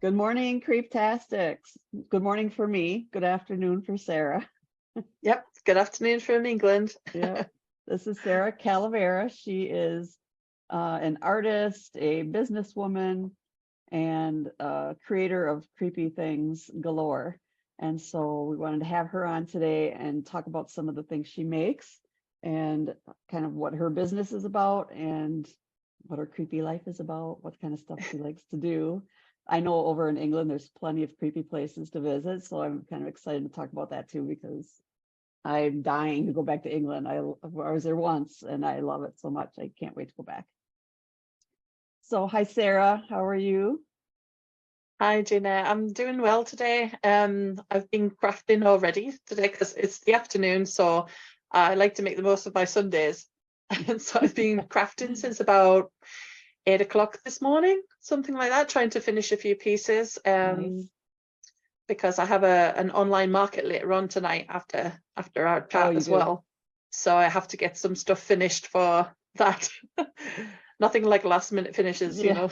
Good morning, Creeptastics. Good morning for me. Good afternoon for Sarah. Yep. Good afternoon from England. Yeah, this is Sarah Calavera. She is an artist, a businesswoman, and creator of creepy things galore. And so we wanted to have her on today and talk about some of the things she makes and kind of what her business is about and what her creepy life is about, what kind of stuff she likes to do. I know over in England, there's plenty of creepy places to visit. So I'm kind of excited to talk about that too, because I'm dying to go back to England. I was there once and I love it so much. I can't wait to go back. So hi, Sarah, how are you? Hi, Gina. I'm doing well today. I've been crafting already today because it's the afternoon, so I like to make the most of my Sundays. And so I've been crafting since about 8 o'clock this morning, something like that, trying to finish a few pieces. Nice. Because I have an online market later on tonight after our chat as well. So I have to get some stuff finished for that. Nothing like last minute finishes, you know.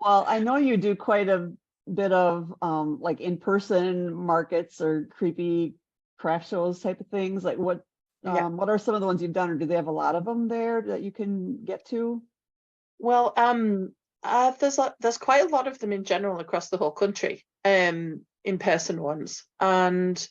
Well, I know you do quite a bit of like in-person markets or creepy craft shows type of things. Like what are some of the ones you've done, or do they have a lot of them there that you can get to? Well, there's quite a lot of them in general across the whole country, in-person ones, and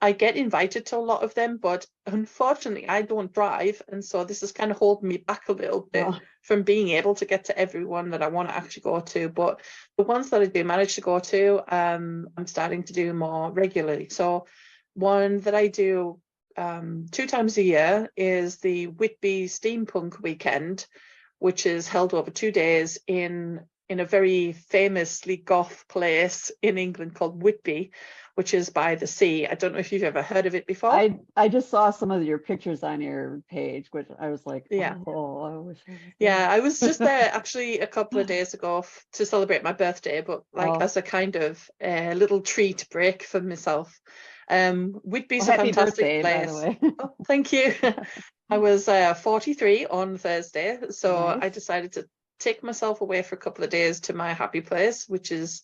I get invited to a lot of them, but unfortunately I don't drive, and so this is kind of holding me back a little bit from being able to get to everyone that I want to actually go to. But the ones that I do manage to go to, I'm starting to do more regularly. So one that I do 2 times a year is the Whitby Steampunk Weekend, which is held over 2 days in a very famously goth place in England called Whitby, which is by the sea. I don't know if you've ever heard of it before. I just saw some of your pictures on your page, which I was like, oh, I wish I was there. Yeah, I was just there actually a couple of days ago to celebrate my birthday, but like as a kind of little treat break for myself. Whitby's a fantastic place. By the way. Oh, thank you. I was 43 on Thursday, so Nice. I decided to take myself away for a couple of days to my happy place, which is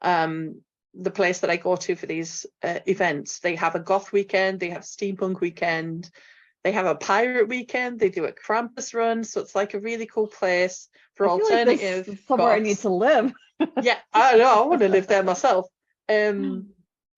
the place that I go to for these events. They have a goth weekend, they have steampunk weekend, they have a pirate weekend, they do a Krampus run, so it's like a really cool place for alternative. Like somewhere goths. I need to live. Yeah, I know, I want to live there myself.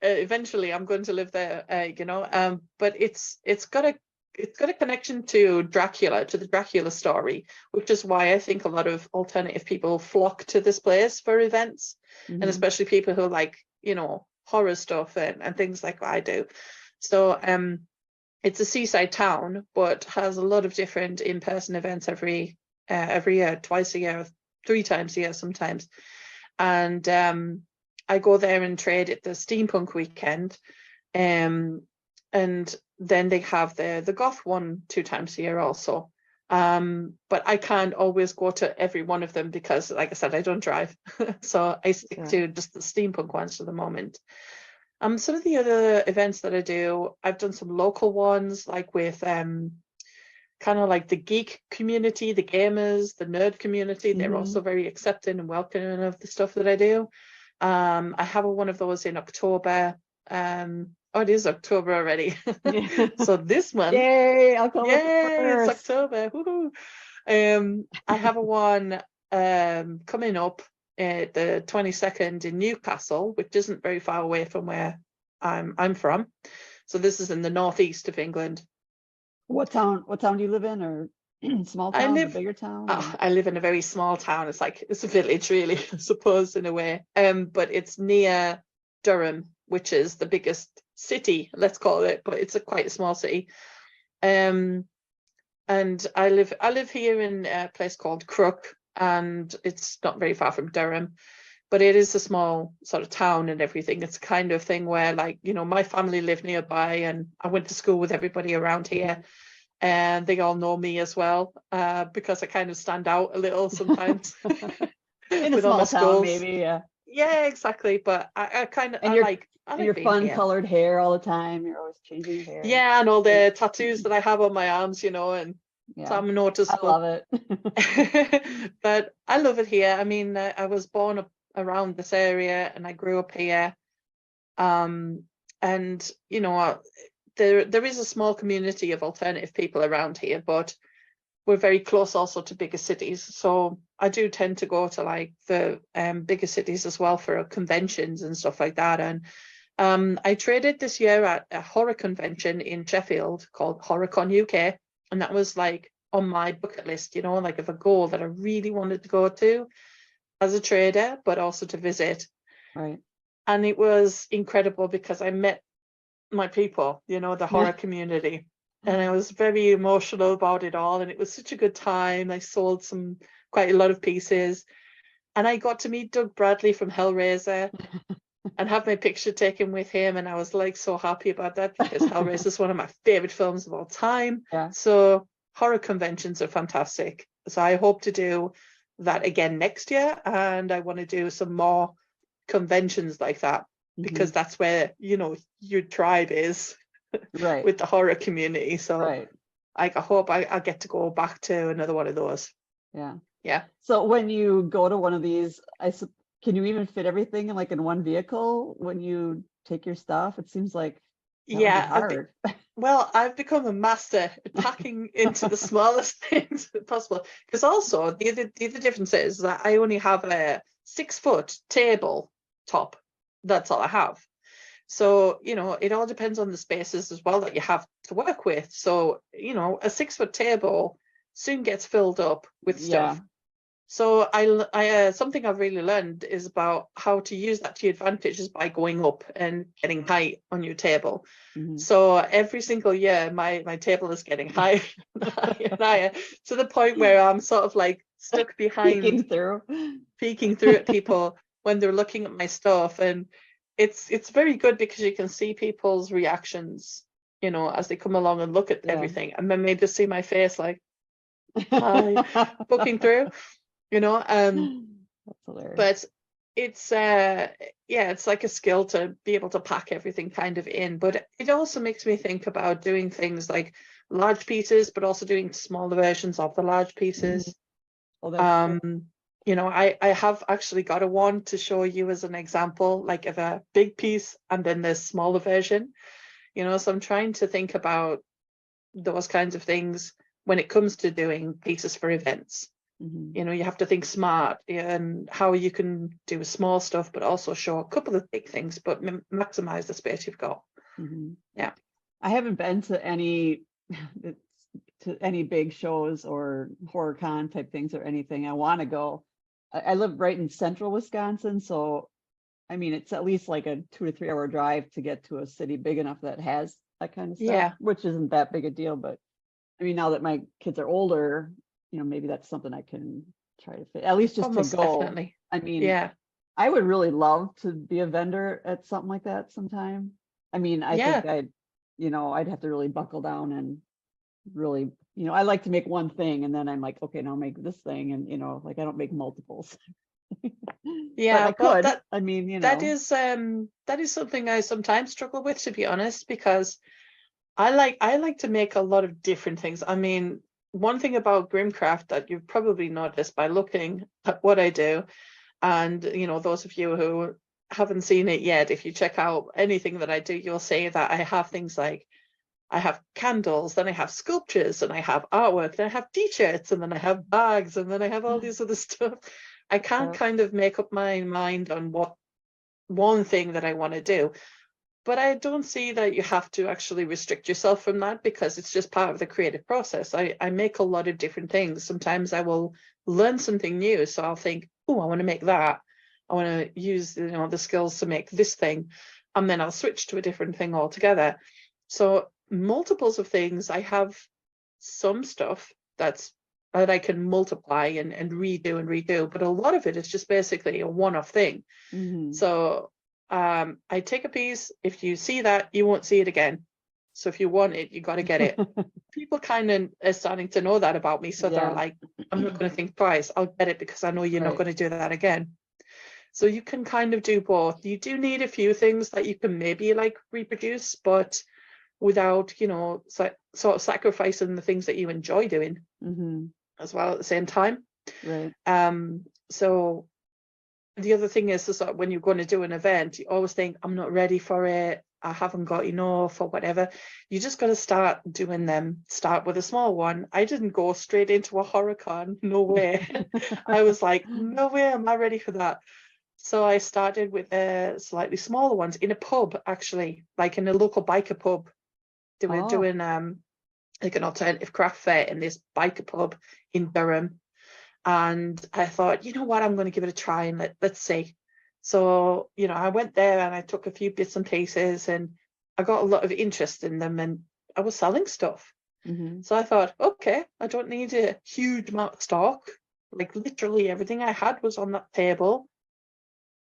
Eventually I'm going to live there, you know, but it's got a connection to Dracula, to the Dracula story, which is why I think a lot of alternative people flock to this place for events, and especially people who like, you know, horror stuff and things like I do. So it's a seaside town, but has a lot of different in-person events every year, twice a year, 3 times a year sometimes. And I go there and trade at the steampunk weekend. And then they have the goth one 2 times a year also. But I can't always go to every one of them because, like I said, I don't drive. So I stick to just the steampunk ones for the moment. Some of the other events that I do, I've done some local ones, like with kind of like the geek community, the gamers, the nerd community. They're also very accepting and welcoming of the stuff that I do. I have one of those in October. Oh, it is October already. So this month, yay, October 1st. It's October. Woohoo. I have one coming up the 22nd in Newcastle, which isn't very far away from where I'm from. So this is in the northeast of England. What town do you live in, or small town, or bigger town? I live in a very small town. It's a village, really, I suppose, in a way. But it's near Durham, which is the biggest city, let's call it, but it's quite a small city. And I live here in a place called Crook, and it's not very far from Durham, but it is a small sort of town and everything. It's a kind of thing where, like, you know, my family live nearby, and I went to school with everybody around here, and they all know me as well, because I kind of stand out a little sometimes. In a small town, maybe, yeah, exactly. But I like your fun colored hair all the time. You're always changing your hair. Yeah, and all the tattoos that I have on my arms, you know, and some noticeable. I love it. But I love it here. I mean, I was born around this area, and I grew up here. And you know, there is a small community of alternative people around here, but we're very close also to bigger cities. So I do tend to go to like the bigger cities as well for conventions and stuff like that. And I traded this year at a horror convention in Sheffield called HorrorCon UK, and that was like on my bucket list, you know, like of a goal that I really wanted to go to as a trader, but also to visit. Right. And it was incredible because I met my people, you know, the horror community. And I was very emotional about it all. And it was such a good time. I sold quite a lot of pieces. And I got to meet Doug Bradley from Hellraiser and have my picture taken with him. And I was like so happy about that because Hellraiser is one of my favorite films of all time. Yeah. So horror conventions are fantastic. So I hope to do that again next year. And I want to do some more conventions like that, because that's where, you know, your tribe is right with the horror community. So right I hope I get to go back to another one of those. yeah So when you go to one of these, can you even fit everything in one vehicle when you take your stuff? It seems like that would be hard. Well, I've become a master at packing into the smallest things possible, because also the other difference is that I only have a 6-foot table top. That's all I have. So, you know, it all depends on the spaces as well that you have to work with. So, you know, a 6-foot table soon gets filled up with stuff. So I something I've really learned is about how to use that to your advantage is by going up and getting height on your table. So every single year, my table is getting higher and higher and higher, to the point where I'm sort of like stuck behind, peeking through at people when they're looking at my stuff. And it's very good because you can see people's reactions, you know, as they come along and look at everything, and then they just see my face like, hi, poking through. You know, that's hilarious. But it's it's like a skill to be able to pack everything kind of in. But it also makes me think about doing things like large pieces, but also doing smaller versions of the large pieces. Oh, that's you know, I have actually got a one to show you as an example, like of a big piece and then the smaller version. You know, so I'm trying to think about those kinds of things when it comes to doing pieces for events. You know, you have to think smart and how you can do small stuff, but also show a couple of big things, but maximize the space you've got. Yeah. I haven't been to any big shows or horror con type things or anything. I want to go. I live right in central Wisconsin, so I mean, it's at least like a 2 to 3 hour drive to get to a city big enough that has that kind of stuff, which isn't that big a deal. But I mean, now that my kids are older, you know, maybe that's something I can try to fit, at least just Almost to go. Definitely. I mean, I would really love to be a vendor at something like that sometime. I mean, I think I'd have to really buckle down and really, you know, I like to make one thing and then I'm like, okay, now make this thing. And, you know, like I don't make multiples. Yeah, but I could. I mean, you know, that is something I sometimes struggle with, to be honest, because I like to make a lot of different things. I mean, one thing about Grimcraft that you've probably noticed by looking at what I do, and you know, those of you who haven't seen it yet, if you check out anything that I do, you'll see that I have things like I have candles, then I have sculptures, and I have artwork, then I have t-shirts, and then I have bags, and then I have all this other stuff. I can't kind of make up my mind on what one thing that I want to do. But I don't see that you have to actually restrict yourself from that, because it's just part of the creative process. I make a lot of different things. Sometimes I will learn something new. So I'll think, oh, I want to make that. I want to use, you know, the skills to make this thing. And then I'll switch to a different thing altogether. So multiples of things. I have some stuff that I can multiply and redo. But a lot of it is just basically a one-off thing. So I take a piece. If you see that, you won't see it again. So if you want it, you got to get it. People kind of are starting to know that about me. So they're like, I'm not going to think twice. I'll get it because I know you're not going to do that again. So you can kind of do both. You do need a few things that you can maybe like reproduce, but without, you know, sort of sacrificing the things that you enjoy doing as well at the same time. Right. So the other thing is that when you're going to do an event, you always think, I'm not ready for it, I haven't got enough or whatever. You just got to start doing them. Start with a small one. I didn't go straight into a HorrorCon, no way. I was like, no way am I ready for that. So I started with slightly smaller ones in a pub, actually, like in a local biker pub. They were doing like an alternative craft fair in this biker pub in Durham. And I thought, you know what, I'm going to give it a try and let's see. So, you know, I went there and I took a few bits and pieces and I got a lot of interest in them and I was selling stuff. So I thought, okay, I don't need a huge amount of stock. Like literally everything I had was on that table.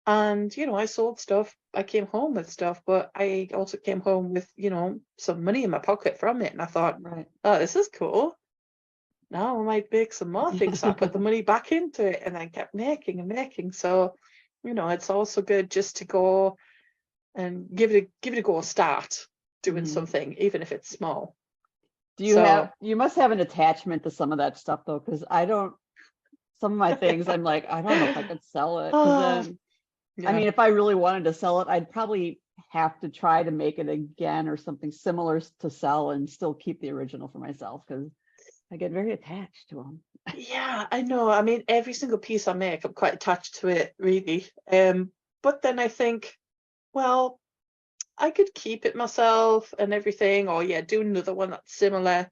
And, you know, I sold stuff. I came home with stuff, but I also came home with, you know, some money in my pocket from it. And I thought, oh, this is cool. Now I might make some more things. So I put the money back into it and I kept making and making. So, you know, it's also good just to go and give it a go, start doing something, even if it's small. Do you must have an attachment to some of that stuff though, because I don't, some of my things I'm like, I don't know if I could sell it. 'Cause then, I mean, if I really wanted to sell it, I'd probably have to try to make it again or something similar to sell and still keep the original for myself because I get very attached to them. Yeah, I know. I mean, every single piece I make, I'm quite attached to it, really. But then I think, well, I could keep it myself and everything, or yeah, do another one that's similar.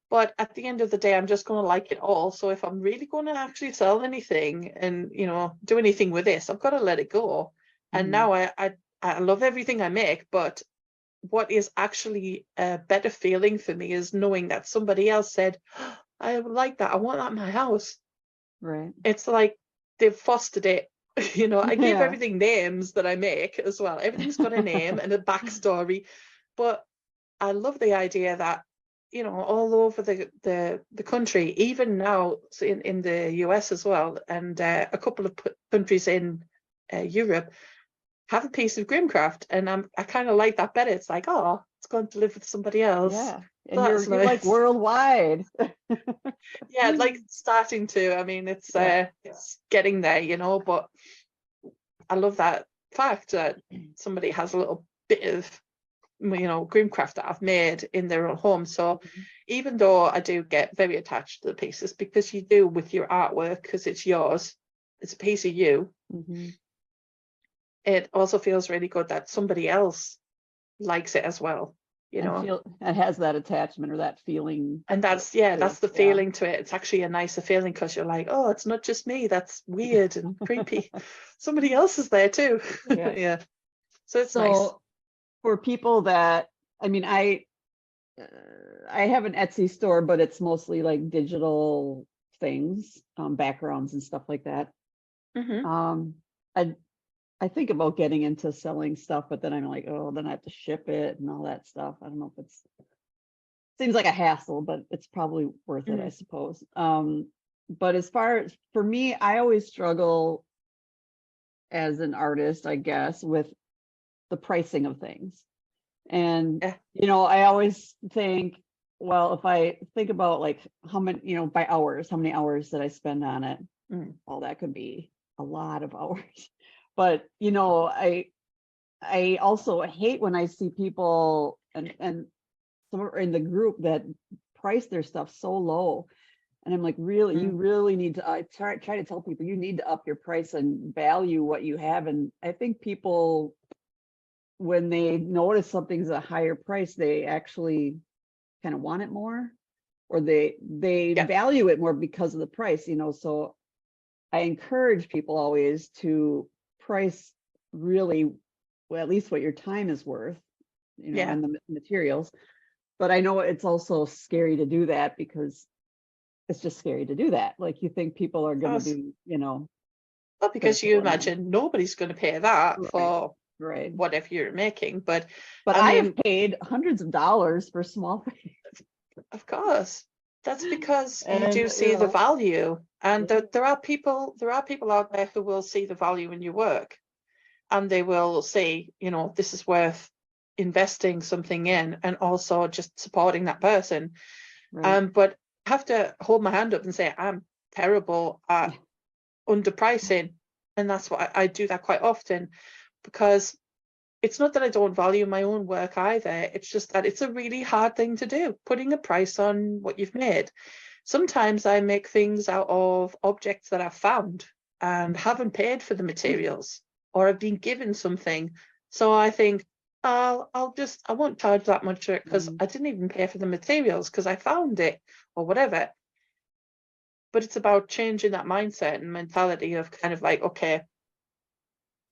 But at the end of the day, I'm just going to like it all. So if I'm really going to actually sell anything and, you know, do anything with this, I've got to let it go. And now I love everything I make, but what is actually a better feeling for me is knowing that somebody else said, oh, I like that. I want that in my house. Right. It's like they've fostered it. You know, I give everything names that I make as well. Everything's got a name and a backstory. But I love the idea that, you know, all over the country, even now in the US as well, and a couple of countries in Europe, have a piece of Grimcraft, and I kind of like that better. It's like, oh, it's going to live with somebody else. Yeah, and That's you're like nice. worldwide. Yeah, like starting to. I mean, it's getting there, you know. But I love that fact that somebody has a little bit of, you know, Grimcraft that I've made in their own home. So even though I do get very attached to the pieces, because you do with your artwork, because it's yours, it's a piece of you. It also feels really good that somebody else likes it as well, you know. It has that attachment or that feeling. And that's the feeling to it. It's actually a nicer feeling because you're like, oh, it's not just me. That's weird and creepy. Somebody else is there too. Yeah. So it's nice. For people that, I mean, I have an Etsy store, but it's mostly like digital things, backgrounds and stuff like that. I think about getting into selling stuff, but then I'm like, oh, then I have to ship it and all that stuff. I don't know if seems like a hassle, but it's probably worth it, I suppose. But as far as for me, I always struggle as an artist, I guess, with the pricing of things. And, you know, I always think, well, if I think about like how many, you know, by hours, how many hours that I spend on it, well, that could be a lot of hours. But, you know, I also hate when I see people and some in the group that price their stuff so low. And I'm like, really, you really need to, I try to tell people you need to up your price and value what you have. And I think people, when they notice something's a higher price, they actually kind of want it more, or they value it more because of the price, you know. So I encourage people always to price really, well, at least what your time is worth, you know, and the materials. But I know it's also scary to do that because it's just scary to do that. Like you think people are going to be, you know. Well, because you imagine nobody's going to pay that for right whatever you're making. But I have paid hundreds of dollars for small things. Of course. That's because you do see the value, and there are people out there who will see the value in your work, and they will say, you know, this is worth investing something in, and also just supporting that person. But I have to hold my hand up and say I'm terrible at underpricing. And that's why I do that quite often, because it's not that I don't value my own work either. It's just that it's a really hard thing to do, putting a price on what you've made. Sometimes I make things out of objects that I've found and haven't paid for the materials, or I've been given something. So I think I won't charge that much for it because I didn't even pay for the materials because I found it or whatever. But it's about changing that mindset and mentality of kind of like, okay,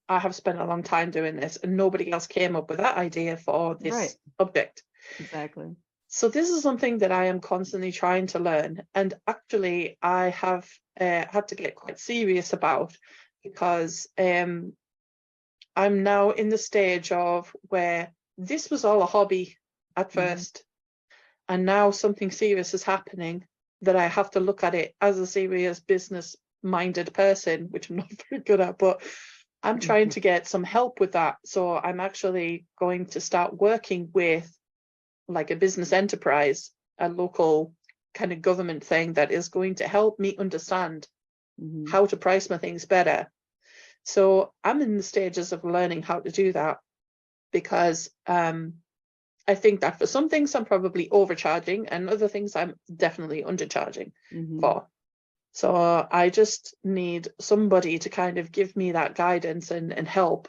I have spent a long time doing this and nobody else came up with that idea for this Right. object. Exactly. So this is something that I am constantly trying to learn. And actually, I have had to get quite serious about, because I'm now in the stage of where this was all a hobby at first. And now something serious is happening that I have to look at it as a serious business-minded person, which I'm not very good at, but I'm trying to get some help with that. So I'm actually going to start working with like a business enterprise, a local kind of government thing that is going to help me understand how to price my things better. So I'm in the stages of learning how to do that, because I think that for some things I'm probably overcharging and other things I'm definitely undercharging for. So I just need somebody to kind of give me that guidance and help,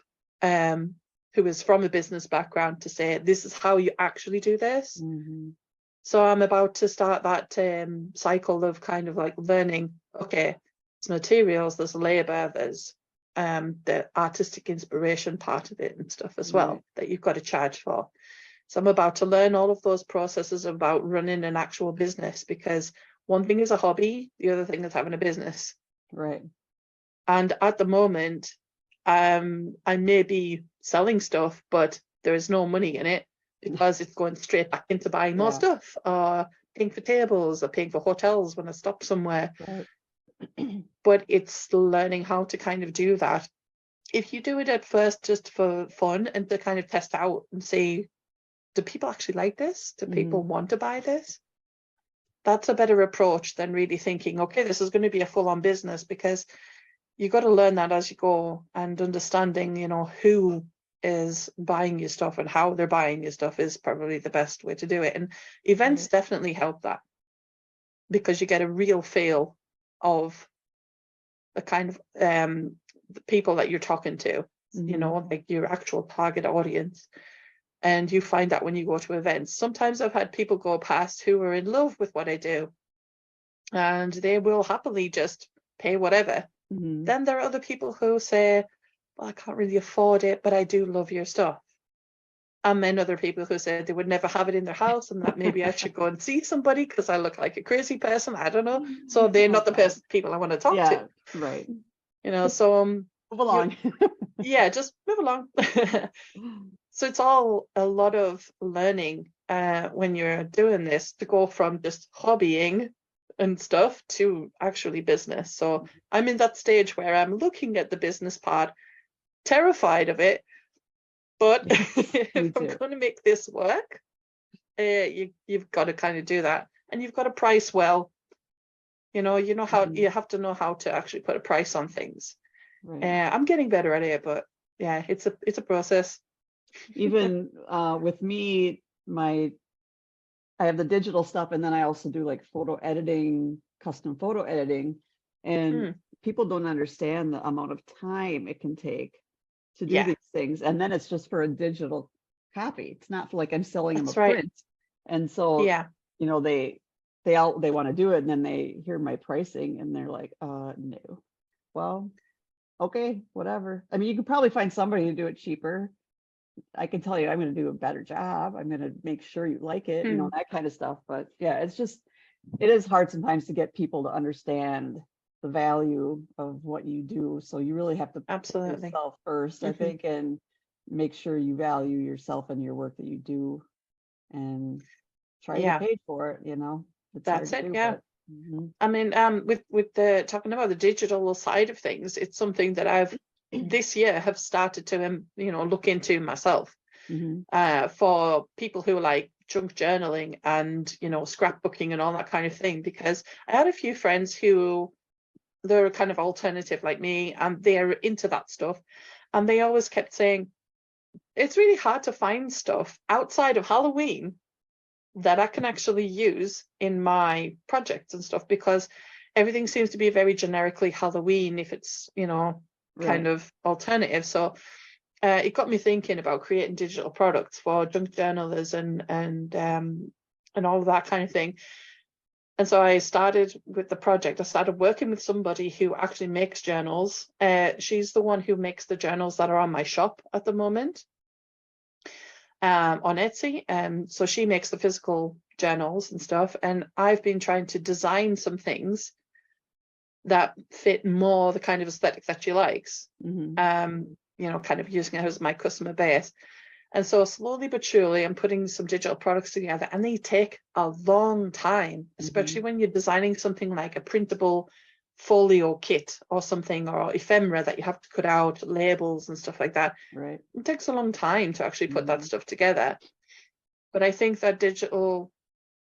who is from a business background, to say, this is how you actually do this. So I'm about to start that cycle of kind of like learning, okay, there's materials, there's labor, there's the artistic inspiration part of it and stuff as well that you've got to charge for. So I'm about to learn all of those processes about running an actual business, because one thing is a hobby, the other thing is having a business. Right. And at the moment, I may be selling stuff, but there is no money in it because it's going straight back into buying more stuff, or paying for tables, or paying for hotels when I stop somewhere. Right. But it's learning how to kind of do that. If you do it at first just for fun and to kind of test out and see, do people actually like this? Do people want to buy this? That's a better approach than really thinking, okay, this is going to be a full-on business, because you got to learn that as you go, and understanding, you know, who is buying your stuff and how they're buying your stuff is probably the best way to do it. And events definitely help that, because you get a real feel of the kind of the people that you're talking to, you know, like your actual target audience. And you find that when you go to events. Sometimes I've had people go past who are in love with what I do, and they will happily just pay whatever. Then there are other people who say, well, I can't really afford it, but I do love your stuff. And then other people who say they would never have it in their house, and that maybe I should go and see somebody because I look like a crazy person. I don't know. So they're not the people I want to talk to. Right. You know, so Move along. just move along. So it's all a lot of learning when you're doing this, to go from just hobbying and stuff to actually business. So I'm in that stage where I'm looking at the business part, terrified of it, but if I'm going to make this work, you've got to kind of do that, and you've got to price well. You know how you have to know how to actually put a price on things. I'm getting better at it, but yeah, it's a process. Even with me, I have the digital stuff, and then I also do like photo editing, custom photo editing, and people don't understand the amount of time it can take to do these things. And then it's just for a digital copy. It's not for like I'm selling them a print. And so, you know, they want to do it, and then they hear my pricing and they're like, no. Well, okay, whatever. I mean, you could probably find somebody to do it cheaper. I can tell you, I'm going to do a better job. I'm going to make sure you like it, you know, that kind of stuff. But yeah, it is hard sometimes to get people to understand the value of what you do. So you really have to put yourself first, I think, and make sure you value yourself and your work that you do, and try to get paid for it, you know. That's it. I mean, with the talking about the digital side of things, it's something that I've this year have started to look into myself, for people who like junk journaling and scrapbooking and all that kind of thing, because I had a few friends who they're kind of alternative like me, and they're into that stuff. And they always kept saying, it's really hard to find stuff outside of Halloween that I can actually use in my projects and stuff, because everything seems to be very generically Halloween if it's, you know, kind of alternative. So it got me thinking about creating digital products for junk journalers and all of that kind of thing. And so I started with the project. I started working with somebody who actually makes journals. She's the one who makes the journals that are on my shop at the moment, on Etsy. So she makes the physical journals and stuff. And I've been trying to design some things that fit more the kind of aesthetic that she likes. You know, kind of using it as my customer base. And so slowly but surely, I'm putting some digital products together, and they take a long time, especially when you're designing something like a printable folio kit or something, or ephemera that you have to cut out, labels and stuff like that. Right. It takes a long time to actually put that stuff together. But I think that digital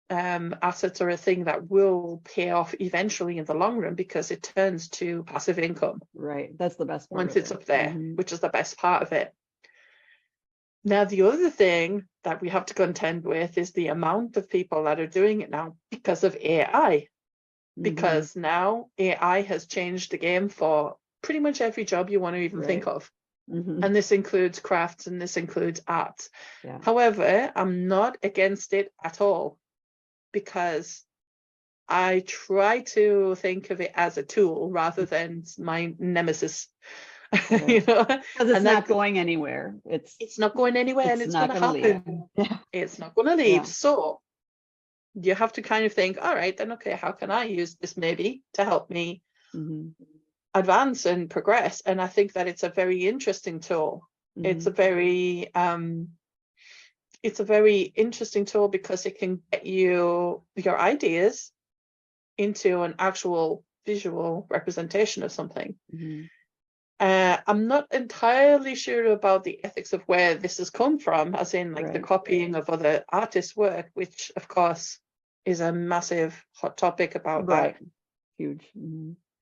assets are a thing that will pay off eventually in the long run, because it turns to passive income. Right. That's the best part once of it's it. up there, which is the best part of it. Now, the other thing that we have to contend with is the amount of people that are doing it now because of AI. Because now AI has changed the game for pretty much every job you want to even think of. And this includes crafts, and this includes arts. However, I'm not against it at all, because I try to think of it as a tool rather than my nemesis. You know, because it's not going anywhere. It's not going anywhere, and it's going to happen. It's not going to leave. So you have to kind of think, all right, then, okay, how can I use this maybe to help me advance and progress? And I think that it's a very interesting tool. It's a very interesting tool, because it can get you your ideas into an actual visual representation of something. I'm not entirely sure about the ethics of where this has come from, as in like the copying of other artists' work, which of course is a massive hot topic about that. Huge.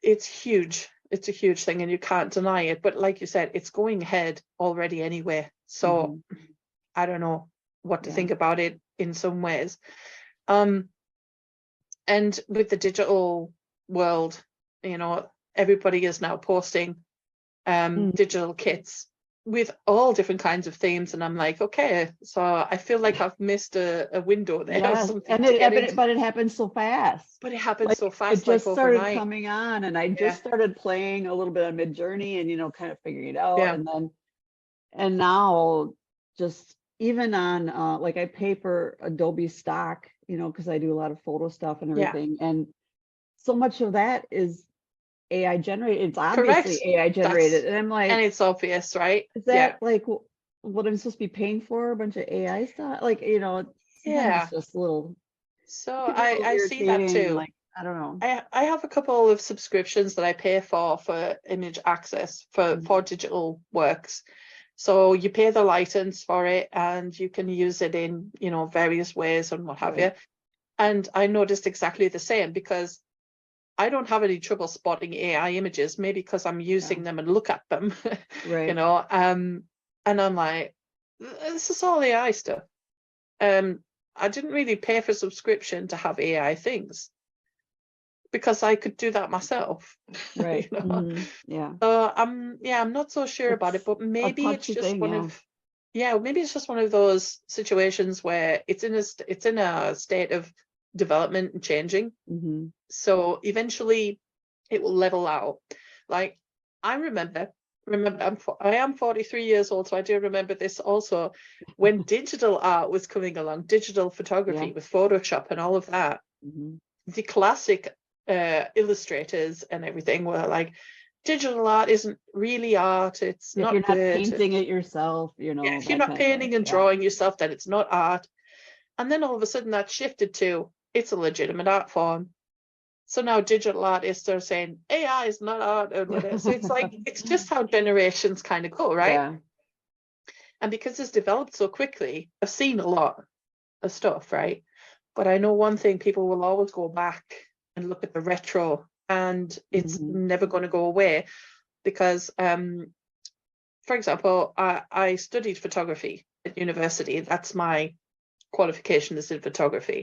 It's huge. It's a huge thing, and you can't deny it. But like you said, it's going ahead already anyway. So I don't know what to think about it in some ways. And with the digital world, you know, everybody is now posting digital kits with all different kinds of themes, and I'm like, okay, so I feel like I've missed a window there of something and to get into. but it happened so fast. But it happened so fast, it just like started overnight. coming on, and I just started playing a little bit of Mid-Journey, and, you know, kind of figuring it out. And now just even on like I pay for Adobe stock, you know, because I do a lot of photo stuff and everything, and so much of that is AI generated. It's obviously AI generated. And I'm like, and it's obvious, right? Is that like what I'm supposed to be paying for? A bunch of AI stuff? Like, you know, it's just a little. So I see that too. Like, I don't know. I have a couple of subscriptions that I pay for image access for digital works. So you pay the license for it, and you can use it in, you know, various ways and what have you. And I noticed exactly the same, because I don't have any trouble spotting AI images, maybe because I'm using them and look at them, you know, and I'm like, this is all AI stuff. I didn't really pay for subscription to have AI things, because I could do that myself. You know? So I'm not so sure about it, but maybe it's just maybe it's just one of those situations where it's in a state of development and changing. So eventually it will level out. Like, I remember I am 43 years old, so I do remember this also, when digital art was coming along, digital photography with Photoshop and all of that. The classic illustrators and everything were like, digital art isn't really art, it's not good. If you're not painting it yourself, you know. If you're not painting and drawing yourself, then it's not art. And then all of a sudden that shifted to, it's a legitimate art form. So now digital artists are saying AI is not art or whatever. So it's like, it's just how generations kind of go, right? And because it's developed so quickly, I've seen a lot of stuff, right? But I know one thing, people will always go back and look at the retro and it's Mhm. never going to go away because, for example, I studied photography at university. That's my qualification, is in photography,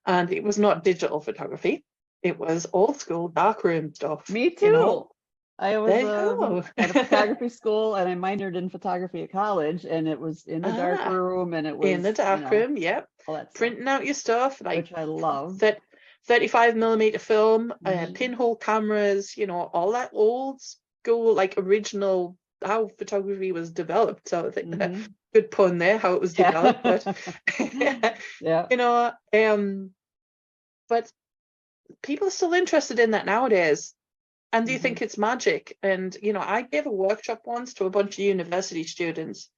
and it was not digital photography. It was old school darkroom stuff, Me you know. too. I was There you go. at a photography school and I minored in photography at college, and it was in the dark Ah, room, and it in the was, darkroom, yep. all that stuff, Printing out your stuff, like which I love. that 35mm film, Mhm. pinhole cameras, all that old school, like original, how photography was developed. So I think Mhm. good pun there, how it was developed, but Yeah. you know, but people are still interested in that nowadays. And they Mhm. think it's magic. And, I gave a workshop once to a bunch of university students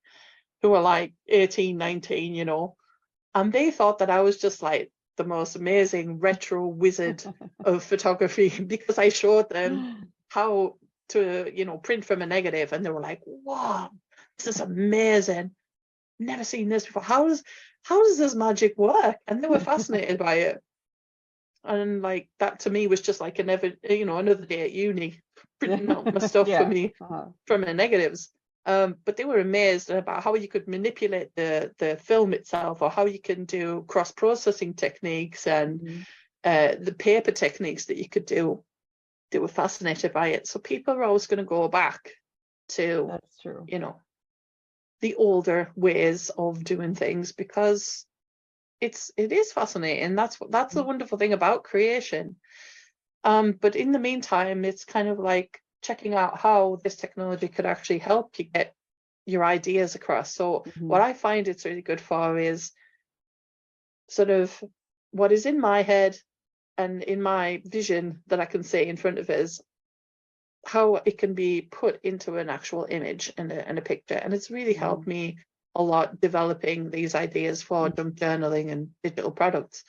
who were like 18, 19, and they thought that I was just like the most amazing retro wizard of photography because I showed them how to, print from a negative. And they were like, wow, this is amazing. Never seen this before. How does this magic work? And they were fascinated by it. And like that to me was just like another day at uni, printing out my stuff for Yeah. me from the negatives. But they were amazed about how you could manipulate the film itself, or how you can do cross-processing techniques and Mhm. the paper techniques that you could do. They were fascinated by it. So people are always going to go back to, That's true. the older ways of doing things because it is fascinating. That's the Mhm. wonderful thing about creation. But in the meantime, it's kind of like checking out how this technology could actually help you get your ideas across. So what Mhm. I find it's really good for is sort of what is in my head and in my vision that I can see in front of us, how it can be put into an actual image and a picture. And it's really helped Mhm. me a lot developing these ideas for junk journaling and digital products.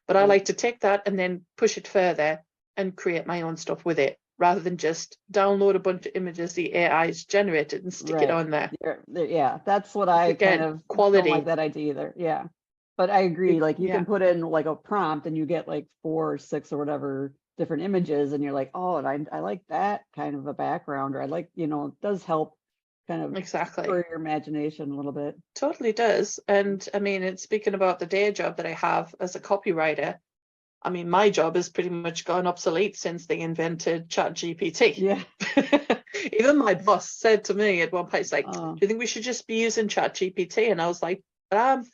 But I Yeah. like to take that and then push it further and create my own stuff with it rather than just download a bunch of images the AI's generated and stick it Right. on there. Yeah, that's what I kind Again, of don't like quality. that idea either. Yeah. But I agree, like you can Yeah, put in like a prompt and you get like 4 or 6 or whatever different images, and you're like, oh, and I like that kind of a background, or I like, it does help kind of exactly. spur your imagination a little bit. Totally does. And I mean, it's speaking about the day job that I have as a copywriter. I mean, my job has pretty much gone obsolete since they invented ChatGPT. Yeah. Even my boss said to me at one point, he's like, "Do Uh, you think we should just be using ChatGPT?" And I was like, "But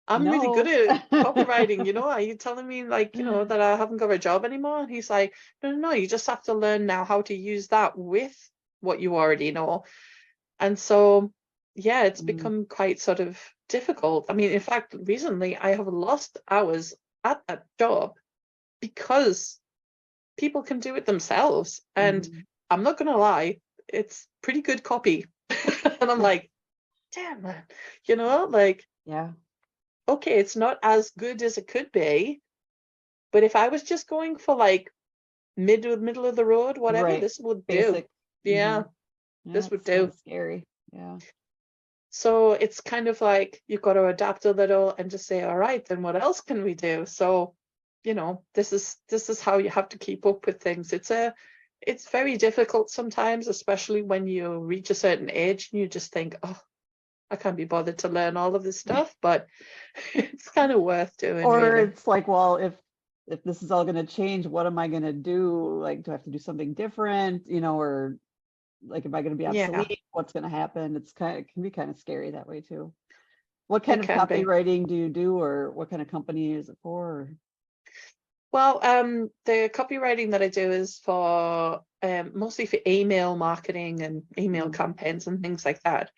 I'm really good no. at copywriting, Are you telling me like, that I haven't got a job anymore?" And he's like, "No, no, no, you just have to learn now how to use that with what you already know." And so, yeah, it's Mm, become quite sort of difficult. I mean, in fact, recently I have lost hours at that job because people can do it themselves. And mhm. I'm not going to lie, it's pretty good copy. And I'm like, damn, man, like, Yeah. okay, it's not as good as it could be. But if I was just going for like middle of the road, whatever, Right. this would do. Basic. Yeah, Yeah, this would it's kind do. of scary. Yeah. So it's kind of like you've got to adapt a little and just say, all right, then what else can we do? So, this is how you have to keep up with things. It's very difficult sometimes, especially when you reach a certain age and you just think, oh, I can't be bothered to learn all of this stuff, but it's kind of worth doing, Or really. it's like, well, if this is all going to change, what am I going to do? Like, do I have to do something different? Or like, am I going to be Yeah, obsolete? What's going to happen? It can be kind of scary that way too. What kind it of can be. copywriting do you do, or what kind of company is it for? Well, the copywriting that I do is for mostly for email marketing and email Mm, campaigns and things like that.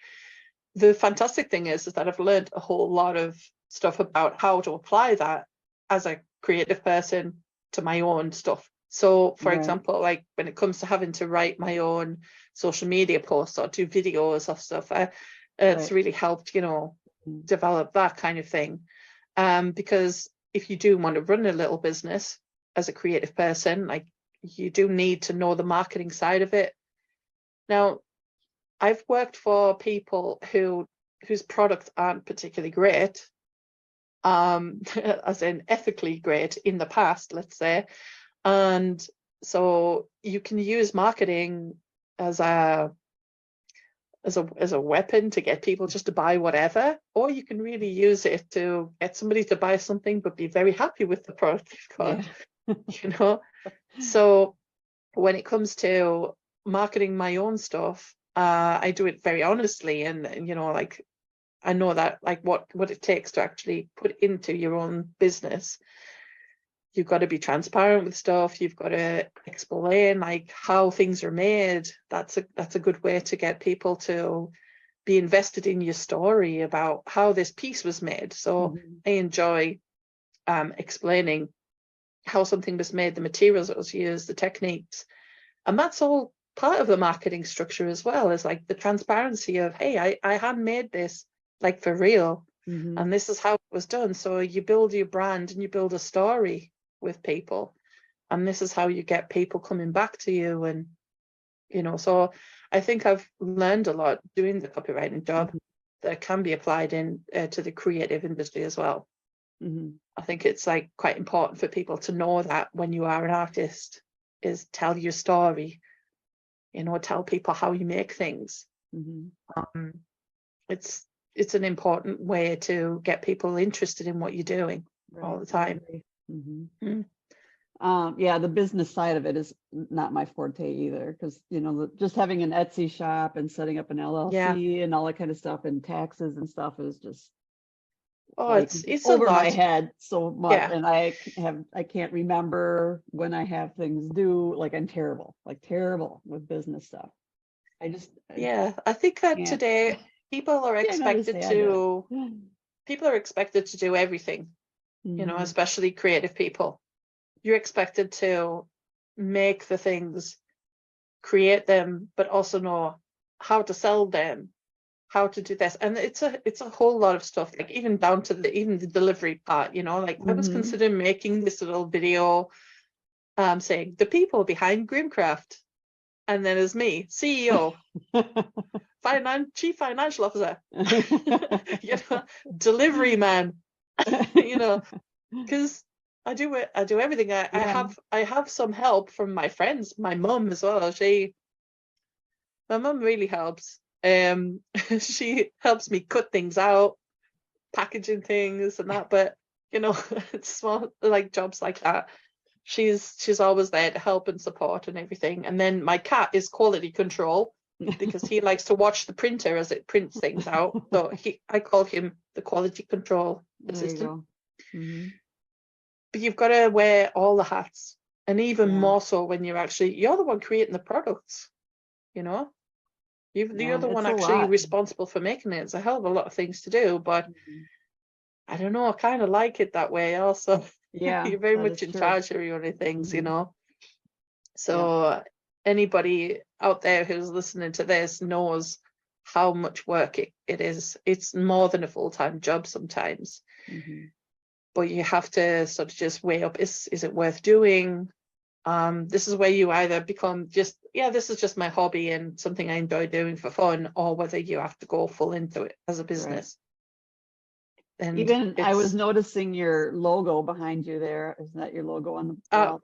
The fantastic thing is that I've learned a whole lot of stuff about how to apply that as a creative person to my own stuff. So, for right. example, like when it comes to having to write my own social media posts or do videos or stuff, it's Right. really helped, Mm, develop that kind of thing. Because if you do want to run a little business as a creative person, like you do need to know the marketing side of it. Now, I've worked for people whose products aren't particularly great, as in ethically great in the past, let's say, and So you can use marketing as a weapon to get people just to buy whatever, or you can really use it to get somebody to buy something but be very happy with the product they've got, Yeah. So when it comes to marketing my own stuff, I do it very honestly, and like I know that like what it takes to actually put into your own business. You've got to be transparent with stuff. You've got to explain like how things are made. That's a good way to get people to be invested in your story about how this piece was made. So I enjoy explaining how something was made, the materials that was used, the techniques, and that's all part of the marketing structure as well. Is like the transparency of, hey, I handmade this like for real, and this is how it was done. So you build your brand and you build a story with people, and this is how you get people coming back to you. And so I think I've learned a lot doing the copywriting job that can be applied in to the creative industry as well. I think it's like quite important for people to know that when you are an artist, is tell your story, tell people how you make things. It's an important way to get people interested in what you're doing all the time. Yeah, the business side of it is not my forte either, because just having an Etsy shop and setting up an LLC and all that kind of stuff and taxes and stuff is just it's over a lot. my head so much. Yeah. And I can't remember when I have things due. Like I'm terrible with business stuff. I think that today people are expected to do everything, especially creative people. You're expected to make the things, create them, but also know how to sell them, how to do this. And it's a whole lot of stuff, like even down to the delivery part, like I was considering making this little video saying the people behind Grimcraft, and then there's me, CEO, chief financial officer, delivery man, because I do everything. I have some help from my friends, my mum as well. My mum really helps. She helps me cut things out, packaging things and that, but it's small like jobs like that. She's always there to help and support and everything. And then my cat is quality control, because he likes to watch the printer as it prints things out. So I call him the quality control assistant. But you've got to wear all the hats, and even more so when you're the one creating the products. You're the one actually responsible for making it. It's a hell of a lot of things to do, but I don't know, I kind of like it that way also. You're very much in charge of your own things, So anybody out there who's listening to this knows how much work it is. It's more than a full-time job sometimes. But you have to sort of just weigh up, is it worth doing? This is where you either become this is just my hobby and something I enjoy doing for fun, or whether you have to go full into it as a business. And even I was noticing your logo behind you there. Isn't that your logo on the wall?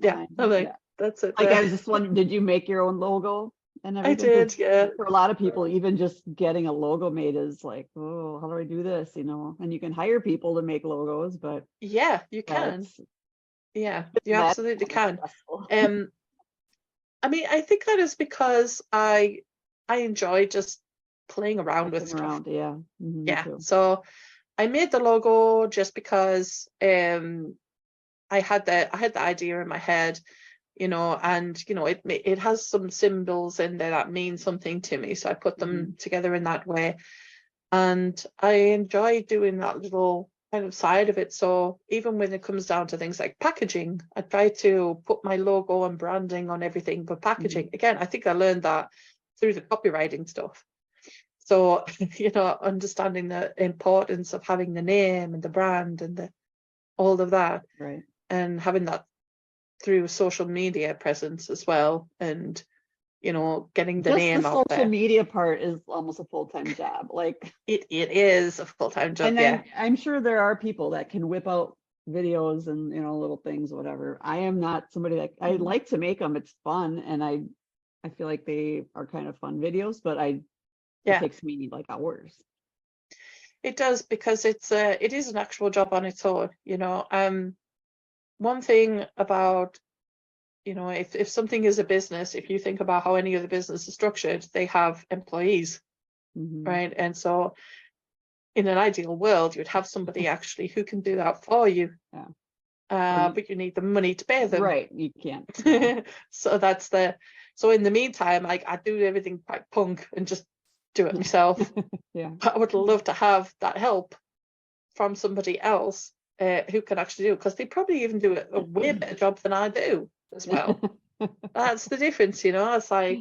That's it. Like I was just wondering, did you make your own logo and everything? I did, yeah. For a lot of people, even just getting a logo made is like, oh, how do I do this? And you can hire people to make logos, but yeah, you can. Yeah, you absolutely can. I mean, I think that is because I enjoy just playing around with stuff. So I made the logo just because I had the idea in my head, and it has some symbols in there that mean something to me, so I put them together in that way, and I enjoy doing that little kind of side of it. So even when it comes down to things like packaging, I try to put my logo and branding on everything. But packaging, again, I think I learned that through the copywriting stuff. So understanding the importance of having the name and the brand and all of that, right, and having that through social media presence as well, and getting the name out there. Social media part is almost a full-time job. Like it is a full-time job. And I'm sure there are people that can whip out videos and, you know, little things, whatever. I am not somebody that I Mhm. like to make them. It's fun, and I feel like they are kind of fun videos, but it Yeah, takes me like hours. it does, because it is an actual job on its own, you know. One thing about, you know, if something is a business, if you think about how any of the business is structured, they have employees, Hmm. right? And so in an ideal world, you'd have somebody actually who can do that for you. Yeah. Well, But you need the money to pay them. right. You can't. Yeah. So in the meantime, I do everything quite punk and just do it myself. Yeah. But I would love to have that help from somebody else who can actually do it, because they probably even do a way better job than I do as well. That's the difference, you know. It's like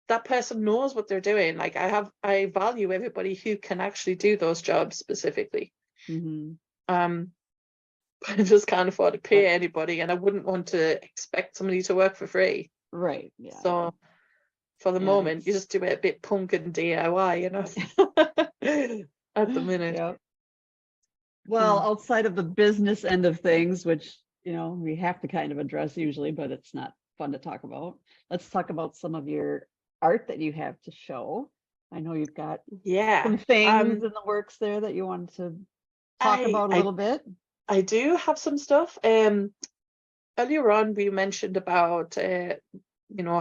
that person knows what they're doing. Like I value everybody who can actually do those jobs specifically. Hmm. Um, but I just can't afford to pay But anybody, and I wouldn't want to expect somebody to work for free. right. Yeah. So for the Yeah. moment, you just do it a bit punk and DIY, you know, at the minute. Yeah. Well, Mm. outside of the business end of things, which, you know, we have to kind of address usually, but it's not fun to talk about. Let's talk about some of your art that you have to show. I know you've got Yeah. some things in the works there that you wanted to talk I about a I little bit. I do have some stuff. Earlier on we mentioned about you know,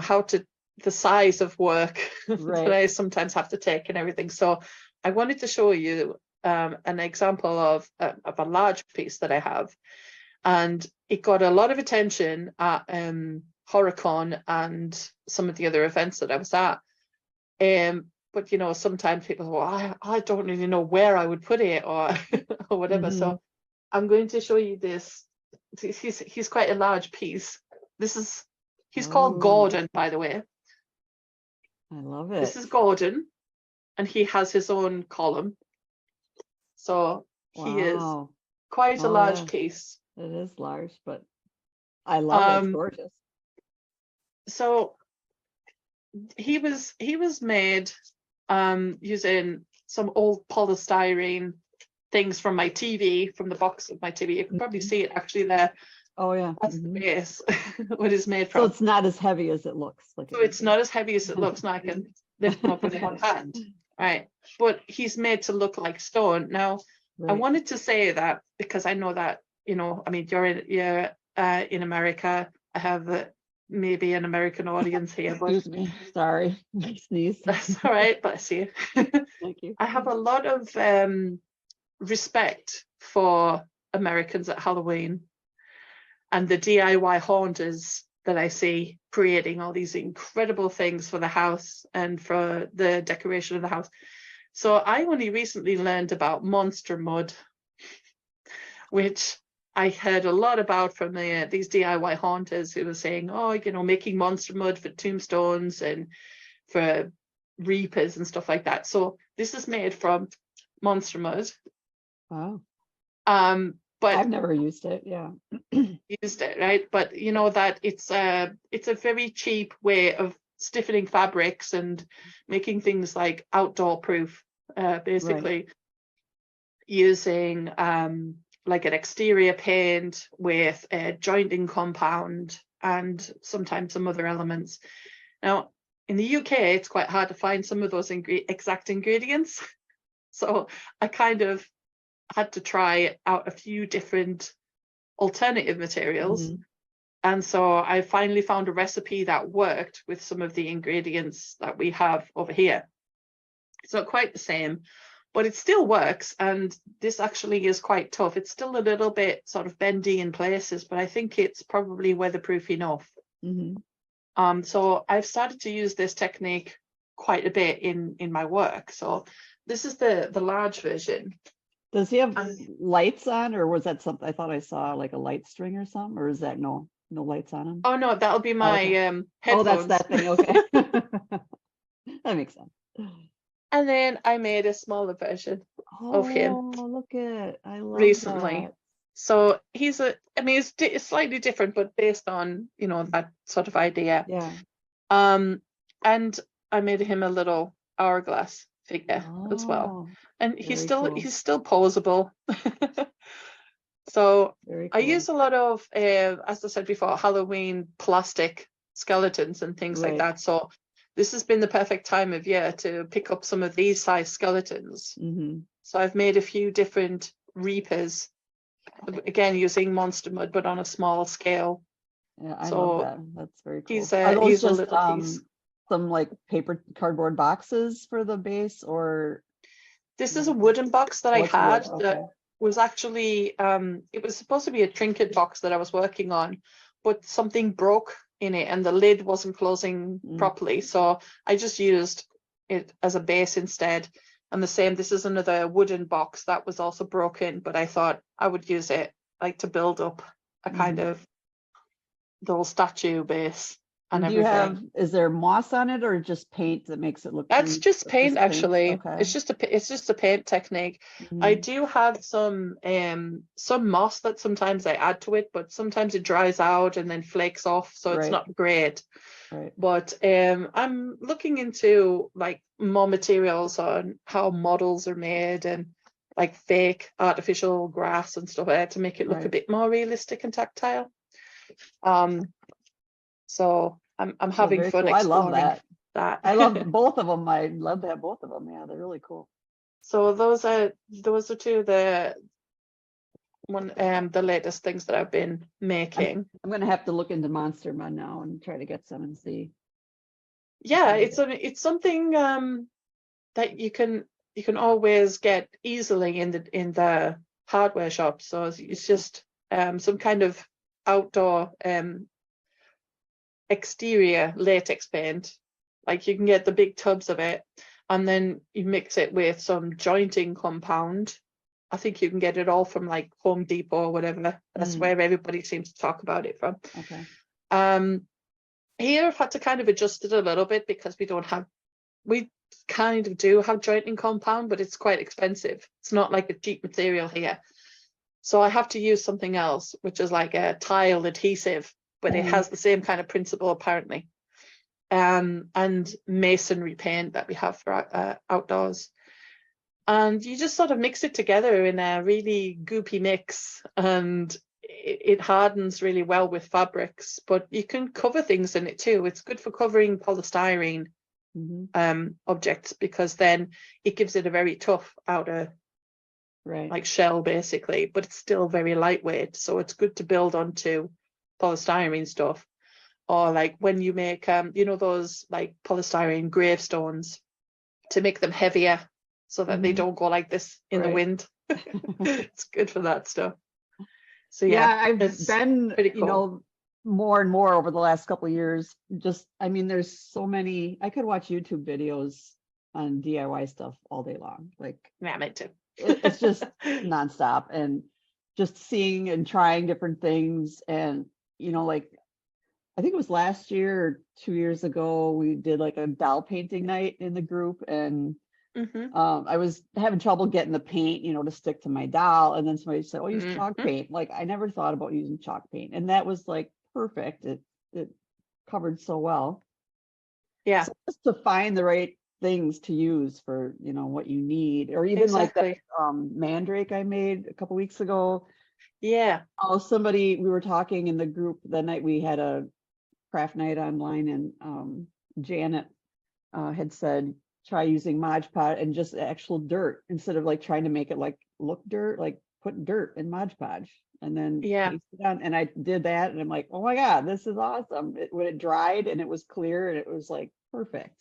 the size of work that Right. I sometimes have to take and everything. So I wanted to show you an example of a large piece that I have, and it got a lot of attention at HorrorCon and some of the other events that I was at. But you know, sometimes people go, I don't really know where I would put it, or or whatever. Hmm. So I'm going to show you this. He's quite a large piece. He's called Oh, Gordon, by the way. I love This it. is Gordon, and he has his own column. So he is Wow. quite a Oh, large yeah. piece. It is large, but I love it. It's Um, gorgeous. so he was made using some old polystyrene things from my TV, from the box of my TV. You can probably Mhm. see it actually there. Oh, yeah. That's the Hmm. base, what it's made So from. it's not as heavy as it looks like it So would it's be. not as heavy as it looks, and I can lift them up with one hand, right? But he's made to look like stone. Now, I Right. wanted to say that because I know that, you know, I mean, you're in America. I have maybe an American audience here, but Excuse me. Sorry. I sneezed. that's all right. Bless you. Thank you. I have a lot of respect for Americans at Halloween and the DIY haunters that I see creating all these incredible things for the house and for the decoration of the house. So I only recently learned about monster mud, which I heard a lot about from these DIY haunters who were saying, oh, you know, making monster mud for tombstones and for reapers and stuff like that. So this is made from monster mud. Wow. But I've never used it. Yeah. used it, right? But you know that it's a very cheap way of stiffening fabrics and making things like outdoor proof, Right. basically using like an exterior paint with a jointing compound and sometimes some other elements. Now, in the UK, it's quite hard to find some of those exact ingredients. So I kind of had to try out a few different alternative materials. Hmm. And so I finally found a recipe that worked with some of the ingredients that we have over here. It's not quite the same, but it still works. And this actually is quite tough. It's still a little bit sort of bendy in places, but I think it's probably weatherproof enough. Hmm. So I've started to use this technique quite a bit in my work. So this is the large version. Does he have And lights on, or was that something? I thought I saw like a light string or something, or is that no lights on him? oh no, that'll be Oh, okay. my Oh, that's headphones. that thing. Okay. That makes sense. And then I made a smaller version of him Oh, look at, I love recently. that. So I mean, it's slightly different, but based on, you know, that sort of idea. Yeah. And I made him a little hourglass figure as well. Oh, And very cool. he's still posable. So Very I cool. use a lot of, as I said before, Halloween plastic skeletons and things like Right. that. So this has been the perfect time of year to pick up some of these size skeletons. Mm-hmm. So I've made a few different reapers, again using monster mud, but on a small scale. Yeah, I love So that. That's very cool. he's Are a those he's a just little piece. some like paper cardboard boxes for the base, or This is a wooden box that I what's wood? had Okay. that was actually it was supposed to be a trinket box that I was working on, but something broke in it and the lid wasn't closing properly. So I just used it as a base instead. And the same, this is another wooden box that was also broken, but I thought I would use it like to build up a kind Mhm. of little statue base and And do you everything. have, is there moss on it or just paint that makes it look That's pretty? just It's paint, just paint. actually. Okay. It's just a paint technique. I Mhm. do have some moss that sometimes I add to it, but sometimes it dries out and then flakes off, so it's Right. not great. Right. But I'm looking into like more materials on how models are made and like fake artificial grass and stuff like that to make it look a Right. bit more realistic and tactile. So I'm Well, having very fun cool. I love exploring that. that. I love both of them. I love to have both of them. Yeah, they're really cool. So those are two of the the latest things that I've been making. I'm gonna have to look into Monster Mud now and try to get some and see. Yeah, it's something that you can always get easily in the hardware shop. So it's just some kind of outdoor exterior latex paint. Like you can get the big tubs of it and then you mix it with some jointing compound. I think you can get it all from like Home Depot or whatever. That's where everybody seems to talk about it from. Okay. Here I've had to kind of adjust it a little bit because we kind of do have jointing compound, but it's quite expensive. It's not like a cheap material here. So I have to use something else, which is like a tile adhesive, but it has the same kind of principle apparently. And masonry paint that we have for outdoors. And you just sort of mix it together in a really goopy mix, and it hardens really well with fabrics, but you can cover things in it too. It's good for covering polystyrene objects because then it gives it a very tough outer like shell basically, but it's still very lightweight. So it's good to build onto polystyrene stuff. Or like when you make you know, those like polystyrene gravestones, to make them heavier so that they don't go like this in the wind. It's good for that stuff. So yeah, I've it's been, pretty cool. more and more over the last couple of years. Just, I mean, there's so many. I could watch YouTube videos on DIY stuff all day long. Like, Yeah, me too. it's just nonstop, and just seeing and trying different things. And like, I think it was last year or 2 years ago, we did like a doll painting night in the group, and I was having trouble getting the paint, to stick to my doll. And then somebody said, "Oh, use chalk paint." Like, I never thought about using chalk paint, and that was like perfect. It covered so well. Yeah. So just to find the right things to use for what you need, or even like that mandrake I made a couple weeks ago. Yeah. Oh, we were talking in the group the night we had a craft night online, and Janet had said try using Mod Podge and just actual dirt instead of like trying to make it like look dirt, like put dirt in Mod Podge and then paste it on. And I did that, and I'm like, oh my God, this is awesome. When it dried and it was clear and it was like perfect.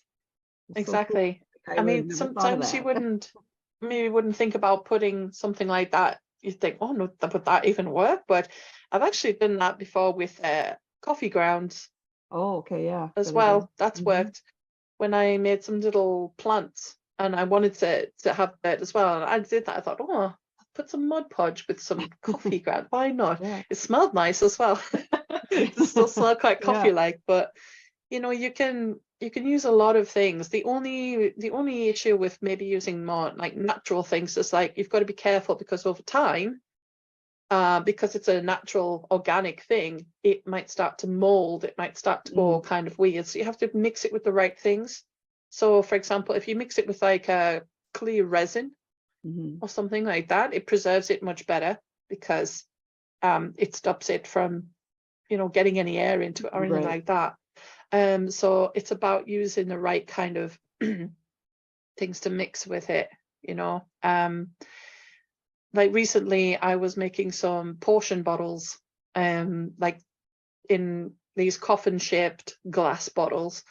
Exactly. So cool. I mean, sometimes you wouldn't think about putting something like that. You think, oh no, would that even work? But I've actually done that before with coffee grounds. Oh, okay, yeah. As well. That's worked. When I made some little plants and I wanted to have that as well. And I did that. I thought, oh, I'll put some Mod Podge with some coffee ground. Why not? Yeah. It smelled nice as well. It still smelled quite coffee-like, but you can use a lot of things. The only issue with maybe using more like natural things is like you've got to be careful because over time, because it's a natural organic thing, it might start to mold, it might start to go kind of weird. So you have to mix it with the right things. So for example, if you mix it with like a clear resin or something like that, it preserves it much better because it stops it from, getting any air into it or anything Right. like that. So it's about using the right kind of things to mix with it, like recently I was making some potion bottles, like in these coffin shaped glass bottles,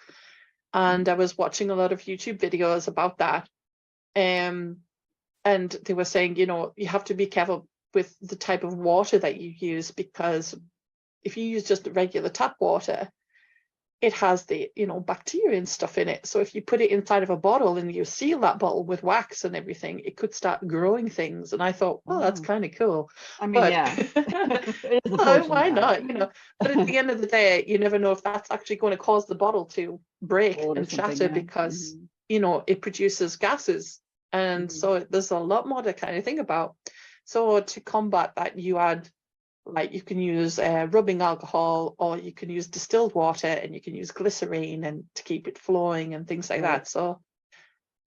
and I was watching a lot of YouTube videos about that. And they were saying, you have to be careful with the type of water that you use, because if you use just regular tap water, it has the, bacteria and stuff in it. So if you put it inside of a bottle and you seal that bottle with wax and everything, it could start growing things. And I thought, well, that's Oh, kind of cool. I mean, But yeah, it is a well, potion, why yeah. not? But at the end of the day, you never know if that's actually going to cause the bottle to break Gold or and something, shatter, yeah. because, Mhm. it produces gases. And Mhm. so there's a lot more to kind of think about. So to combat that, you can use rubbing alcohol, or you can use distilled water, and you can use glycerine and to keep it flowing and things like Right. that. So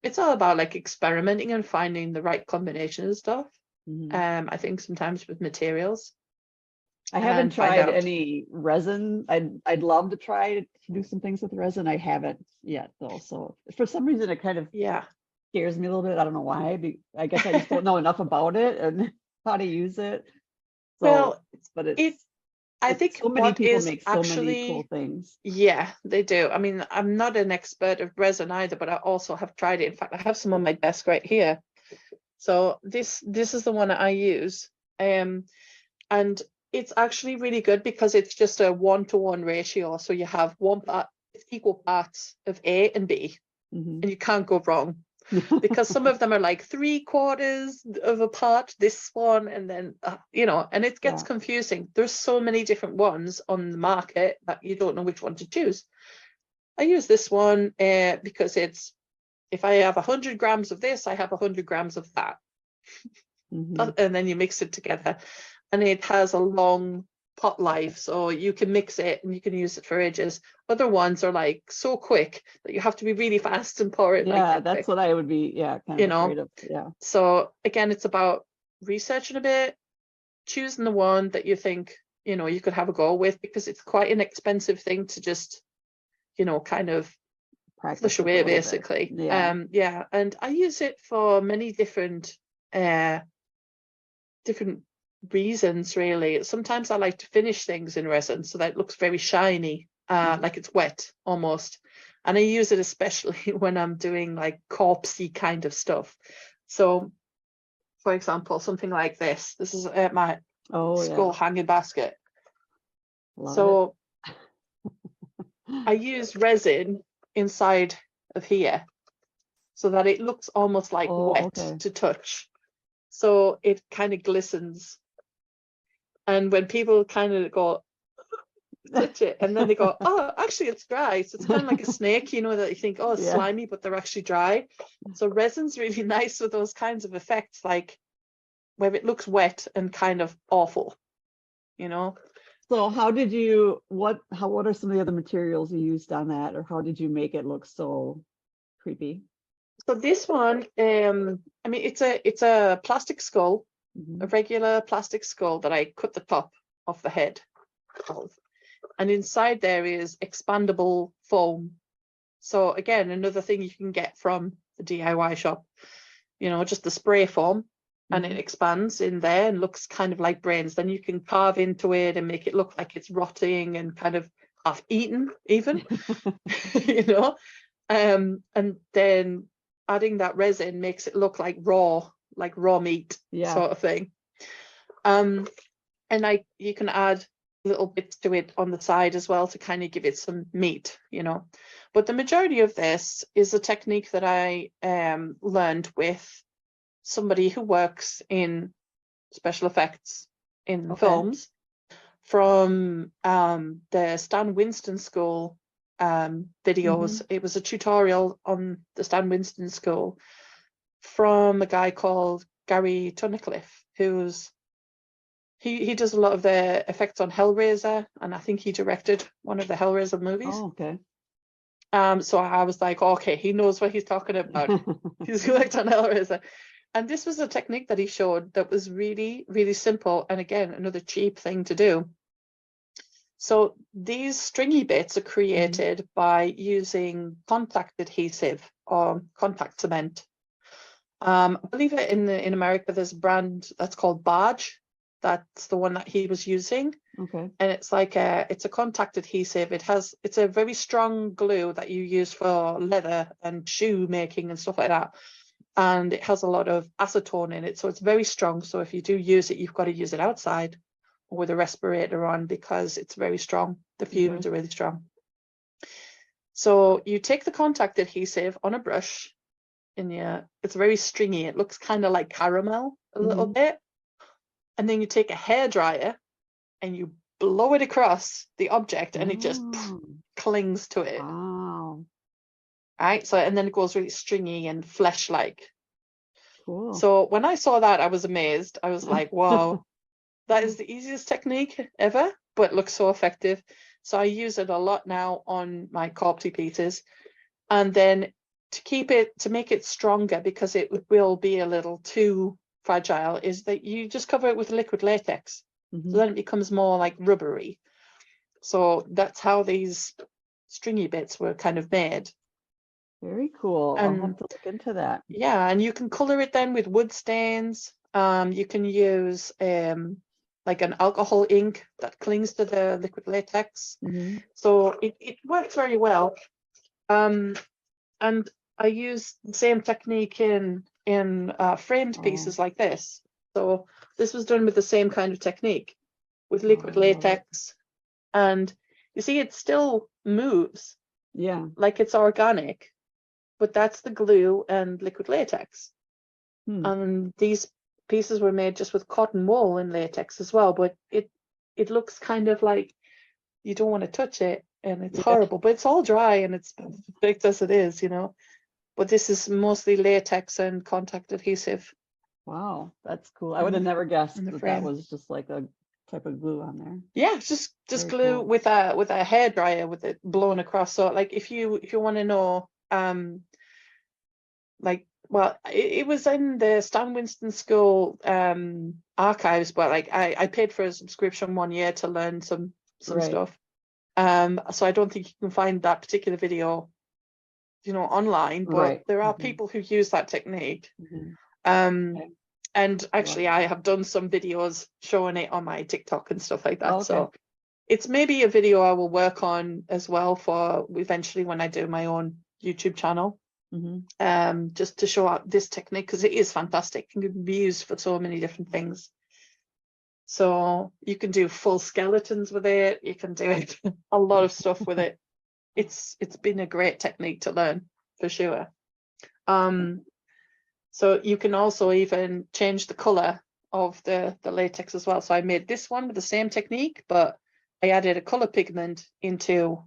it's all about like experimenting and finding the right combination of stuff. Mhm. I think sometimes with materials, I haven't and find tried out. any resin. I'd love to try to do some things with resin. I haven't yet though. So for some reason it kind of Yeah. scares me a little bit. I don't know why. I guess I just don't know enough about it and how to use it. So, Well, but it I it's think so many what people is make so many cool actually, things. yeah, they do. I mean, I'm not an expert of resin either, but I also have tried it. In fact, I have some on my desk right here. So this is the one that I use. And it's actually really good because it's just a 1-to-1 ratio. So you have one part, it's equal parts of A and B, Mhm. and you can't go wrong, because some of them are like 3/4 of a part, this one, and then and it gets Yeah. confusing. There's so many different ones on the market that you don't know which one to choose. I use this one because it's, if I have 100 grams of this, I have 100 grams of that, Mhm. and then you mix it together, and it has a long pot life, so you can mix it and you can use it for ages. Other ones are like so quick that you have to be really fast and pour it like Yeah, quick that's quick what I would be, yeah, kind of you know afraid of. Yeah. So again, it's about researching a bit, choosing the one that you think you could have a go with, because it's quite an expensive thing to just kind of flush Practice with a away, little bit. basically. Yeah. Yeah, and I use it for many uh different reasons, really. Sometimes I like to finish things in resin so that it looks very shiny, Mhm. like it's wet almost. And I use it especially when I'm doing like corpsey kind of stuff. So for example, something like this. This is my Oh skull yeah. hanging basket. Love it. So I use resin inside of here so that it looks almost like Oh, wet okay. to touch. So it kind of glistens. And when people kind of go, touch it, and then they go, oh, actually it's dry. So it's kind of like a snake, that you think, oh, it's Yeah. slimy, but they're actually dry. So resin's really nice with those kinds of effects, like where it looks wet and kind of awful, you know? So what are some of the other materials you used on that, or how did you make it look so creepy? So this one, I mean, it's a plastic skull, a Mhm. regular plastic skull that I cut the top off the head of, and inside there is expandable foam. So again, another thing you can get from the DIY shop, just the spray foam, and it Mhm. expands in there and looks kind of like brains. Then you can carve into it and make it look like it's rotting and kind of half eaten, even, you know. And then adding that resin makes it look like raw meat Yeah. sort of thing. Um, and you can add little bits to it on the side as well to kind of give it some meat. But the majority of this is a technique that I learned with somebody who works in special effects in Okay. films, from the Stan Winston School videos. Mhm. It was a tutorial on the Stan Winston School from a guy called Gary Tunnicliffe, he does a lot of the effects on Hellraiser, and I think he directed one of the Hellraiser movies. Oh, okay. So I was like, okay, he knows what he's talking about. He's worked on Hellraiser. And this was a technique that he showed that was really, really simple. And again, another cheap thing to do. So these stringy bits are created by using contact adhesive or contact cement. I believe it in America, there's a brand that's called Barge. That's the one that he was using. Okay. And it's like it's a contact adhesive. It's a very strong glue that you use for leather and shoe making and stuff like that. And it has a lot of acetone in it, so it's very strong. So if you do use it, you've got to use it outside or with a respirator on, because it's very strong. The fumes are really strong. So you take the contact adhesive on a brush, it's very stringy. It looks kind of like caramel a little bit. And then you take a hairdryer and you blow it across the object, and it just clings to it. Wow. Right. So, and then it goes really stringy and flesh-like. Cool. So when I saw that, I was amazed. I was like, wow, that is the easiest technique ever, but looks so effective. So I use it a lot now on my corpsey pieces. And then to make it stronger, because it will be a little too fragile, is that you just cover it with liquid latex. So then it becomes more like rubbery. So that's how these stringy bits were kind of made. Very cool. I'll And have to look into that. yeah, and you can color it then with wood stains. You can use like an alcohol ink that clings to the liquid latex. So it works very well. And I use the same technique in framed pieces like this. So this was done with the same kind of technique with liquid latex. And you see, it still moves. Yeah. Like it's organic, but that's the glue and liquid latex. And these pieces were made just with cotton wool and latex as well, but it looks kind of like you don't want to touch it, and it's horrible, but it's all dry and it's perfect as it is, you know. But this is mostly latex and contact adhesive. Wow, that's cool. I would have never guessed that frame. was just like a type of glue on there. Yeah, just Very glue cool. with a hairdryer with it blown across. So like if you want to know, like, well, it was in the Stan Winston School archives, but like I paid for a subscription 1 year to learn some stuff. So I don't think you can find that particular video, you know, online, but there are people who use that technique. And actually I have done some videos showing it on my TikTok and stuff like that. So it's maybe a video I will work on as well for eventually when I do my own YouTube channel. Just to show out this technique, because it is fantastic and can be used for so many different things. So you can do full skeletons with it, you can do a lot of stuff with it. It's been a great technique to learn for sure. So you can also even change the color of the latex as well. So I made this one with the same technique, but I added a color pigment into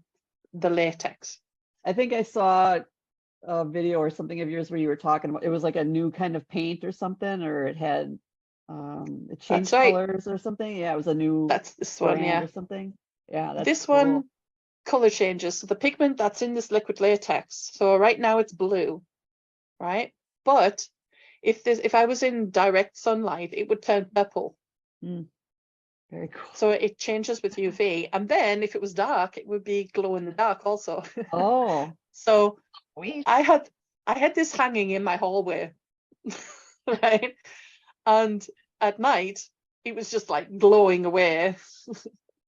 the latex. I think I saw a video or something of yours where you were talking about, it was like a new kind of paint or something, or it had it changed colors or something. Yeah, it was a new that's this one, yeah, or something. Yeah, that's this cool. one color changes. So the pigment that's in this liquid latex, so right now it's blue, right? But if I was in direct sunlight, it would turn purple. Very cool. So it changes with UV, and then if it was dark, it would be glow in the dark also. Oh, so I had this hanging in my hallway, right? And at night, it was just like glowing away,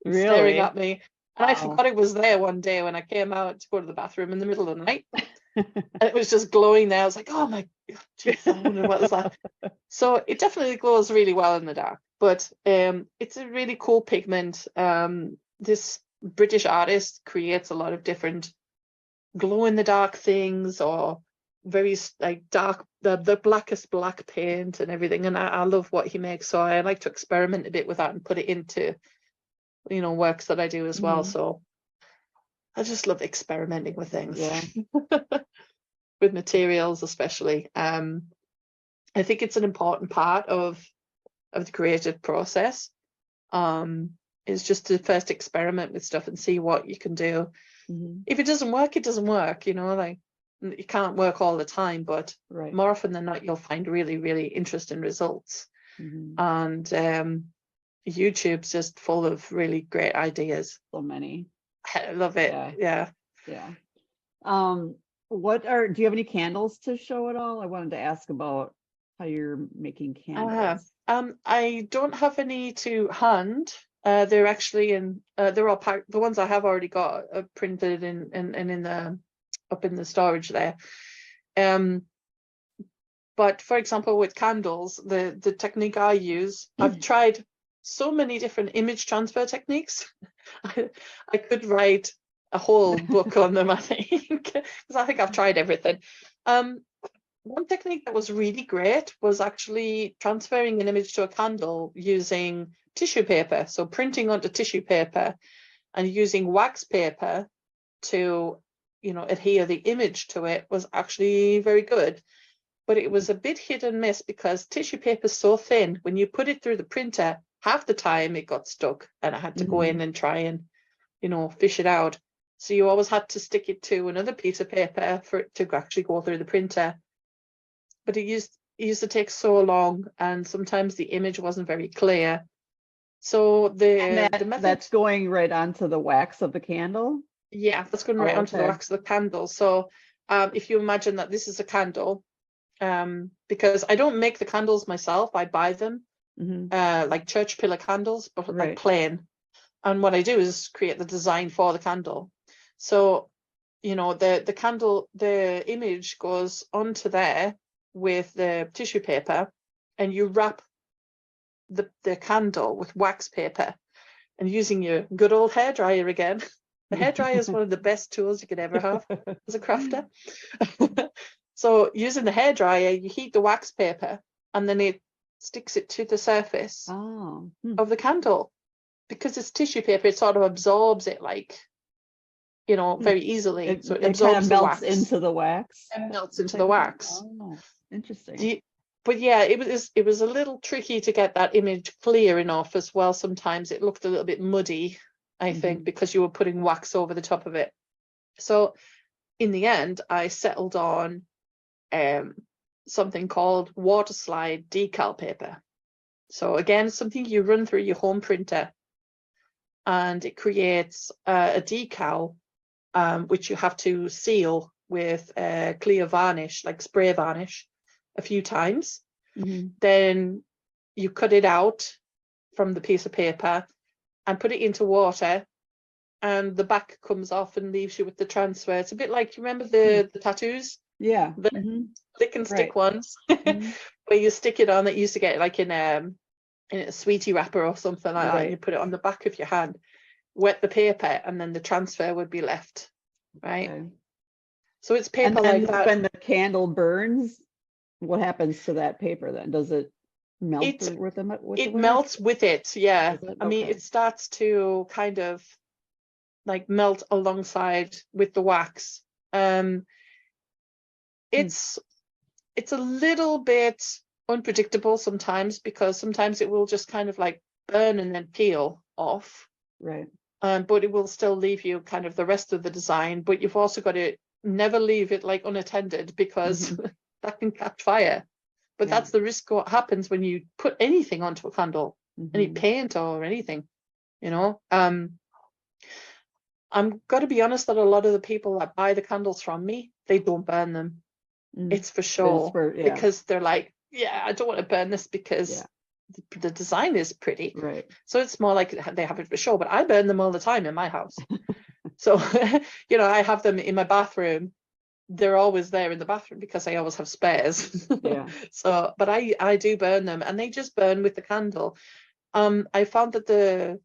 staring at me. And I forgot it was there one day when I came out to go to the bathroom in the middle of the night. And it was just glowing there. I was like, oh my God, geez, I wonder what is that. So it definitely glows really well in the dark. But it's a really cool pigment. This British artist creates a lot of different glow in the dark things, or very like dark, the blackest black paint and everything. And I love what he makes. So I like to experiment a bit with that and put it into, you know, works that I do as well. So I just love experimenting with things. With materials especially. I think it's an important part of the creative process, is just to first experiment with stuff and see what you can do. If it doesn't work, it doesn't work, you know, like it can't work all the time, but Right. more often than not, you'll find really, really interesting results. Mhm. And YouTube's just full of really great ideas. So many. I love it. Yeah. Yeah. Do you have any candles to show at all? I wanted to ask about how you're making candles. I don't have any to hand. They're actually they're all packed. The ones I have already got are printed in the up in the storage there. But for example, with candles, the technique I use, I've tried so many different image transfer techniques. I could write a whole book on them, I think, because I think I've tried everything. One technique that was really great was actually transferring an image to a candle using tissue paper. So printing onto tissue paper and using wax paper to, adhere the image to it was actually very good. But it was a bit hit and miss because tissue paper is so thin. When you put it through the printer, half the time it got stuck and I had to go in and try and, fish it out. So you always had to stick it to another piece of paper for it to actually go through the printer. But it used to take so long, and sometimes the image wasn't very clear. So the method, that's going right onto the wax of the candle? yeah, that's going right onto the Okay. wax of the candle. So if you imagine that this is a candle, because I don't make the candles myself, I buy them, like church pillar candles, but like plain. And what I do is create the design for the candle. So, the candle, the image goes onto there with the tissue paper, and you wrap the candle with wax paper, and using your good old hairdryer again. The hairdryer is one of the best tools you could ever have as a crafter. So using the hairdryer, you heat the wax paper and then it sticks it to the surface of the candle. Because it's tissue paper, it sort of absorbs it very easily. So it absorbs kind of the melts wax. into the wax. And melts into the wax. Oh, interesting. But yeah, it was a little tricky to get that image clear enough as well. Sometimes it looked a little bit muddy, I think, because you were putting wax over the top of it. So in the end, I settled on something called water slide decal paper. So again, something you run through your home printer, and it creates a decal which you have to seal with clear varnish, like spray varnish, a few times. Then you cut it out from the piece of paper and put it into water, and the back comes off and leaves you with the transfer. It's a bit like, you remember the tattoos? Yeah. The lick and stick ones, where you stick it on. That used to get like in a sweetie wrapper or something like that, and you put it on the back of your hand, wet the paper, and then the transfer would be left, right? Okay. So it's paper like that. When the candle burns, what happens to that paper then? Does it melt with the it melts with it, yeah. I mean, Okay. it starts to kind of like melt alongside with the wax. It's a little bit unpredictable sometimes, because sometimes it will just kind of like burn and then peel off. Right. But it will still leave you kind of the rest of the design. But you've also got to never leave it like unattended, because that can catch fire. But that's the risk what happens when you put anything onto a candle, any paint or anything, I'm got to be honest that a lot of the people that buy the candles from me, they don't burn them. It's for sure, because they're like, yeah, I don't want to burn this because the design is pretty. Right. So it's more like they have it for sure, but I burn them all the time in my house. So, I have them in my bathroom. They're always there in the bathroom because I always have spares. Yeah. So, but I do burn them, and they just burn with the candle. I found that the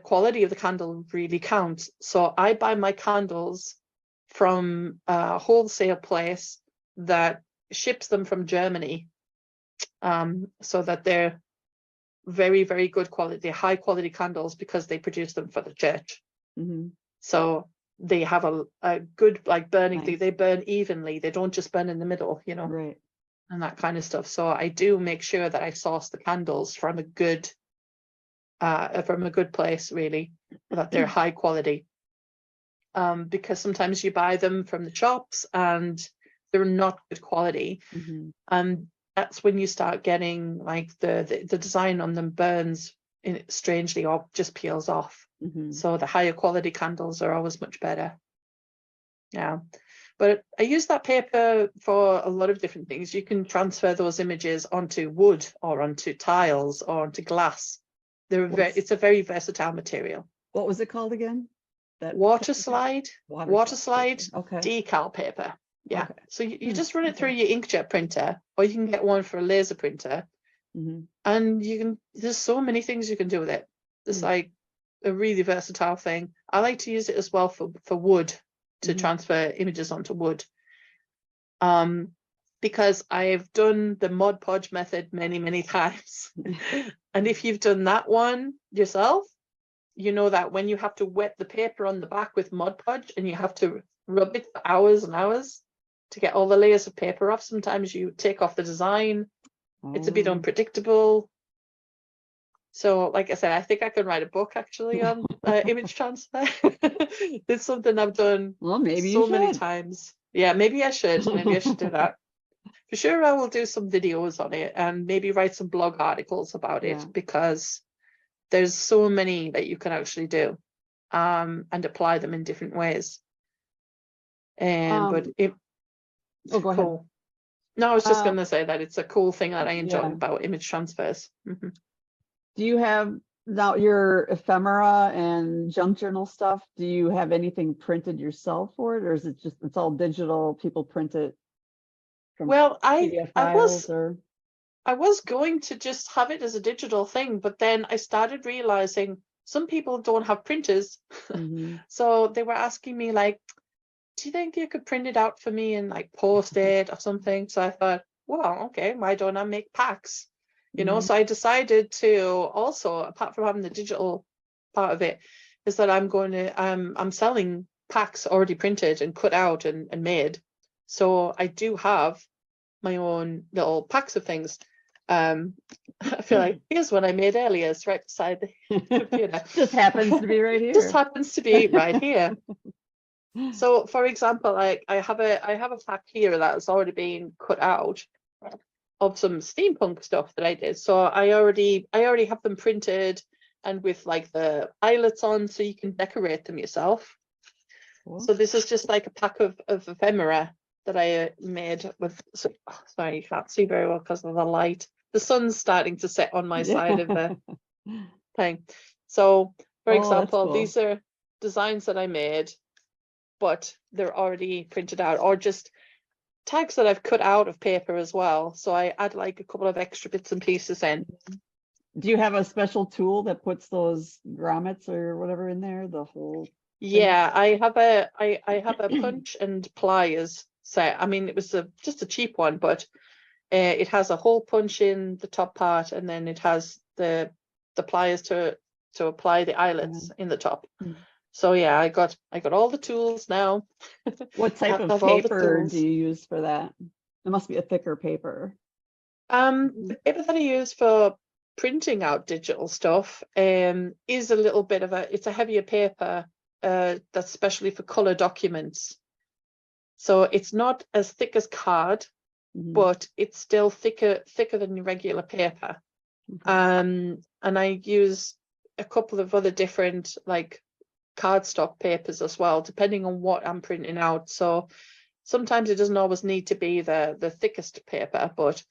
quality of the candle really counts. So I buy my candles from a wholesale place that ships them from Germany, so that they're very, very good quality, high quality candles, because they produce them for the church. So they have a good like burning. Nice. They burn evenly. They don't just burn in the middle, right, and that kind of stuff. So I do make sure that I source the candles from a good place, really, that they're high quality. because sometimes you buy them from the shops and they're not good quality. Mhm. And that's when you start getting like the design on them burns in strangely or just peels off. Mhm. So the higher quality candles are always much better. Yeah. But I use that paper for a lot of different things. You can transfer those images onto wood or onto tiles or onto glass. It's a very versatile material. What was it called again? That Water slide paper. Okay. decal paper. Yeah. Okay. So you Hmm, just run it through okay. your inkjet printer, or you can get one for a laser printer, Mhm. and there's so many things you can do with it. It's Hmm. like a really versatile thing. I like to use it as well for wood, to Mhm. transfer images onto wood. Because I've done the Mod Podge method many times. And if you've done that one yourself, you know that when you have to wet the paper on the back with Mod Podge and you have to rub it for hours and hours to get all the layers of paper off, sometimes you take off the design. It's a bit Oh. unpredictable. So, like I said, I think I could write a book actually on image transfer. It's something I've done Well, maybe you so many should. times. Yeah, maybe I should. Maybe I should do that. For sure, I will do some videos on it and maybe write some blog articles about it, Yeah. because there's so many that you can actually do, and apply them in different ways. But it's Oh, go ahead. cool. No, I was just Um, going to say that it's a cool thing that I enjoy yeah. about image transfers. Do you have now your ephemera and junk journal stuff? Do you have anything printed yourself for it, or is it just it's all digital? People print it from Well, PDF I files, or was going to just have it as a digital thing, but then I started realizing some people don't have printers. Mhm. So they were asking me like, do you think you could print it out for me and like post it or something? So I thought, well, okay, why don't I make packs? Mhm. So I decided to also, apart from having the digital part of it, is that I'm selling packs already printed and cut out and made. So I do have my own little packs of things. I feel like here's one I made earlier. It's right beside the computer. Just happens to be right Just here. happens to be right here. So, for example, like I have a pack here that's already been cut out of some steampunk stuff that I did. So I already have them printed and with like the eyelets on, so you can decorate them yourself. Cool. So this is just like a pack of ephemera that I made with. So, oh, sorry, you can't see very well because of the light. The sun's starting to set on my side of the thing. So, for Oh, that's example, cool. these are designs that I made, but they're already printed out, or just tags that I've cut out of paper as well. So I add like a couple of extra bits and pieces in. Do you have a special tool that puts those grommets or whatever in there? The whole Yeah, I have a punch and pliers set. I mean, it was just a cheap one, but it has a hole punch in the top part, and then it has the pliers to apply the eyelets in the top. Mhm. So yeah, I got all the tools now. What type Have of all the paper do tools. you use for that? It must be a thicker paper. The paper that I use for printing out digital stuff is a little bit of it's a heavier paper that's specially for color documents. So it's not as thick as card, but it's still thicker than your regular paper. Okay. And I use a couple of other different like cardstock papers as well, depending on what I'm printing out. So sometimes it doesn't always need to be the thickest paper, but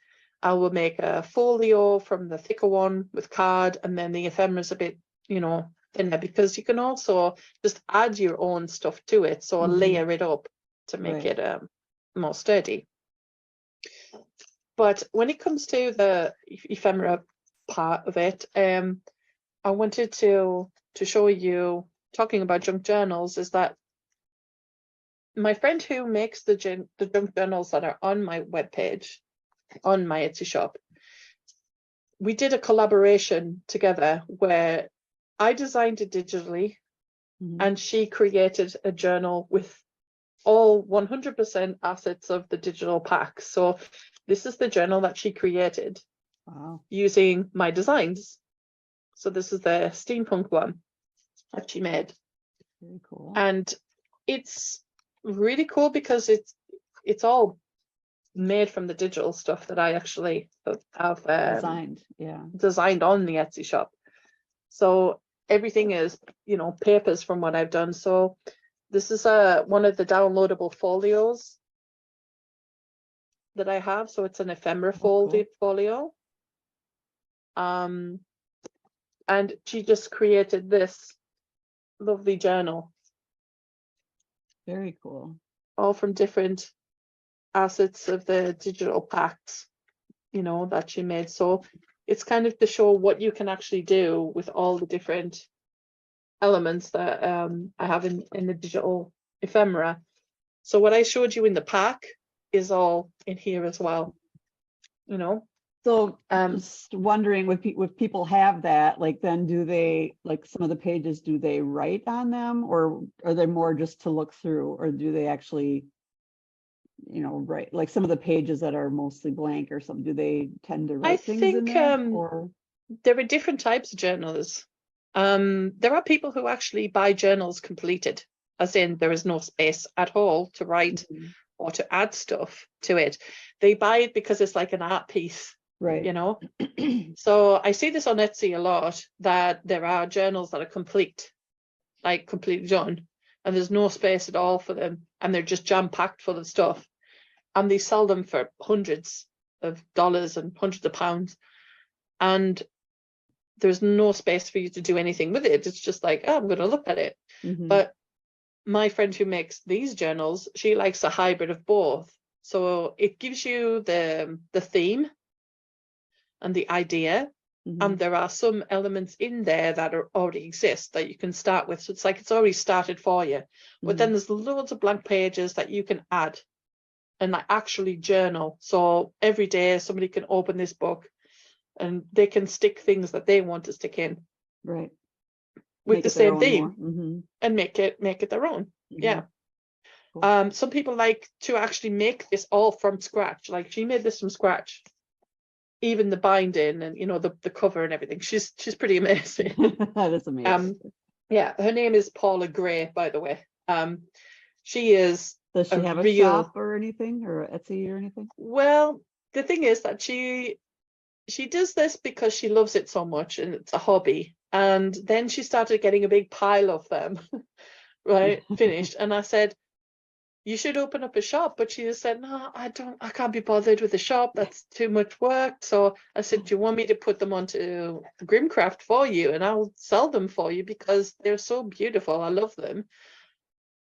I will make a folio from the thicker one with card, and then the ephemera's a bit, thinner, because you can also just add your own stuff to it. So I'll layer it up to make Right. it more sturdy. But when it comes to the ephemera part of it, I wanted to show you, talking about junk journals, is that my friend who makes the junk journals that are on my webpage, on my Etsy shop, we did a collaboration together where I designed it digitally and she created a journal with all 100% assets of the digital pack. So this is the journal that she created. Wow. Using my designs. So this is the steampunk one that she made. Very cool. And it's really cool because it's all made from the digital stuff that I actually have designed on the Etsy shop. So everything is, you know, papers from what I've done. So this is one of the downloadable folios that I have. So it's an ephemera folded folio. And she just created this lovely journal. Very cool. All from different assets of the digital packs, you know, that she made. So it's kind of to show what you can actually do with all the different elements that I have in the digital ephemera. So what I showed you in the pack is all in here as well, you know. So just wondering, if people have that, like, then do they, like, some of the pages, do they write on them, or are they more just to look through, or do they actually, you know, write, like some of the pages that are mostly blank or something, do they tend to write things in there? Or there are different types of journals. There are people who actually buy journals completed, as in there is no space at all to write or to add stuff to it. They buy it because it's like an art piece. Right. You know, so I see this on Etsy a lot, that there are journals that are complete, like completely done, and there's no space at all for them, and they're just jam-packed full of stuff, and they sell them for hundreds of dollars and hundreds of pounds, and there's no space for you to do anything with it. It's just like, oh, I'm going to look at it. But my friend who makes these journals, she likes a hybrid of both. So it gives you the theme and the idea, and there are some elements in there that already exist that you can start with. So it's like it's already started for you. But then there's loads of blank pages that you can add and like actually journal. So every day somebody can open this book and they can stick things that they want to stick in. Right. With the same theme and make it their own. Yeah. Cool. Some people like to actually make this all from scratch. Like she made this from scratch. Even the binding and, you know, the cover and everything. She's pretty amazing. That is amazing. Yeah, her name is Paula Gray, by the way. She is. Does she have a shop or anything, or Etsy or anything? Well, the thing is that she does this because she loves it so much and it's a hobby. And then she started getting a big pile of them, right, finished. And I said, you should open up a shop. But she just said, no, I can't be bothered with the shop. That's too much work. So I said, do you want me to put them onto Grimcraft for you? And I'll sell them for you because they're so beautiful. I love them.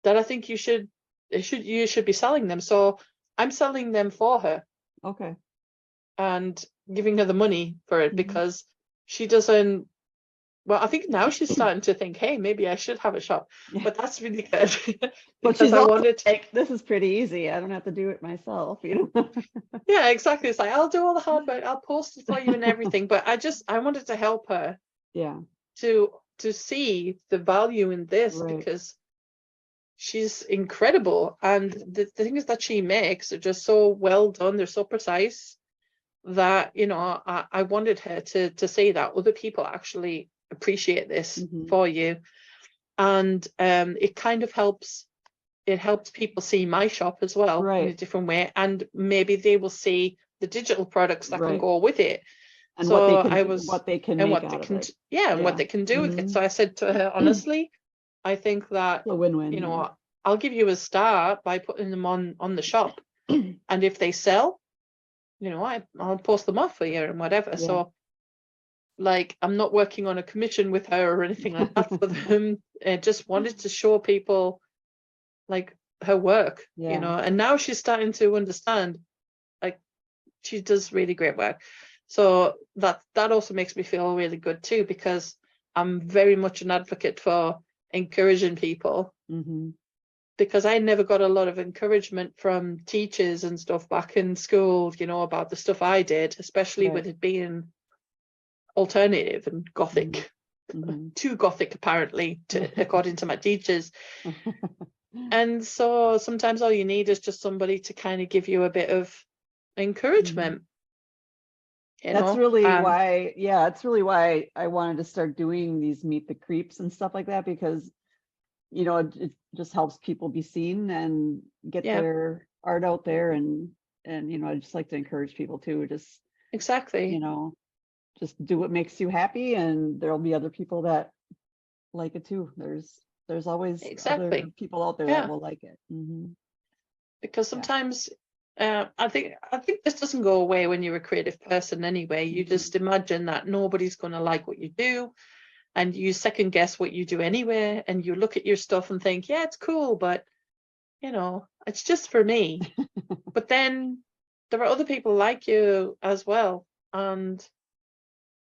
That I think you should be selling them. So I'm selling them for her. Okay. And giving her the money for it because she doesn't. Well, I think now she's starting to think, hey, maybe I should have a shop. But that's really good. But she's wanted to take, this is pretty easy. I don't have to do it myself, you know. Yeah, exactly. It's like, I'll do all the hard work, I'll post it for you and everything. But I wanted to help her. Yeah. To see the value in this because she's incredible. And the things that she makes are just so well done, they're so precise that, you know, I wanted her to say that other people actually appreciate this for you. And it kind of helps people see my shop as well in a different way, and maybe they will see the digital products that can go with it. And so what they can make out of it. And what they can do with it. So I said to her, honestly, I think that a win-win, you know, I'll give you a start by putting them on the shop. And if they sell, you know, I'll post them off for you and whatever. So like, I'm not working on a commission with her or anything like that for them. I just wanted to show people like her work, you know, and now she's starting to understand, like, she does really great work. So that also makes me feel really good too, because I'm very much an advocate for encouraging people. Because I never got a lot of encouragement from teachers and stuff back in school, you know, about the stuff I did, especially with it being alternative and gothic. Too gothic, apparently, according to my teachers. And so sometimes all you need is just somebody to kind of give you a bit of encouragement. That's really why, it's really why I wanted to start doing these Meet the Creeps and stuff like that, because, you know, just helps people be seen and get Yeah. their art out there. And I just like to encourage people to just, Exactly. just do what makes you happy, and there'll be other people that like it too. There's always other Exactly. people out there that Yeah. will like it. Because Yeah. sometimes I think this doesn't go away when you're a creative person anyway. You just imagine that nobody's going to like what you do, and you second guess what you do anyway, and you look at your stuff and think, yeah, it's cool, but it's just for me. But then there are other people like you as well, and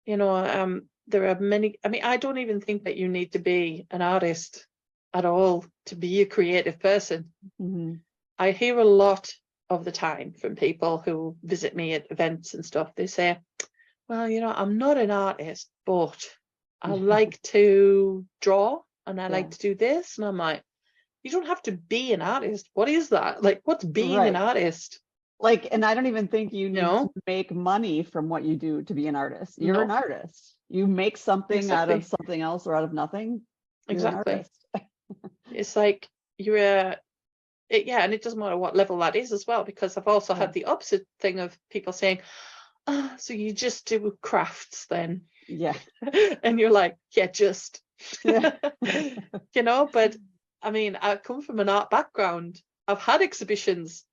there are many. I mean, I don't even think that you need to be an artist at all to be a creative person. I hear a lot of the time from people who visit me at events and stuff. They say, well, I'm not an artist, but I like to draw and I like to do this. And I'm like, you don't have to be an artist. What is that? Like, what's being an artist? Like, and I don't even think you need No, to make money from what you do to be an artist. You're an no, artist. You make something out of exactly, something else or out of nothing. You're an exactly. artist. It's like yeah, and it doesn't matter what level that is as well, because I've also had the opposite thing of people saying, oh, so you just do crafts then? Yeah. And you're like, yeah, just. Yeah. But I mean, I come from an art background. I've had exhibitions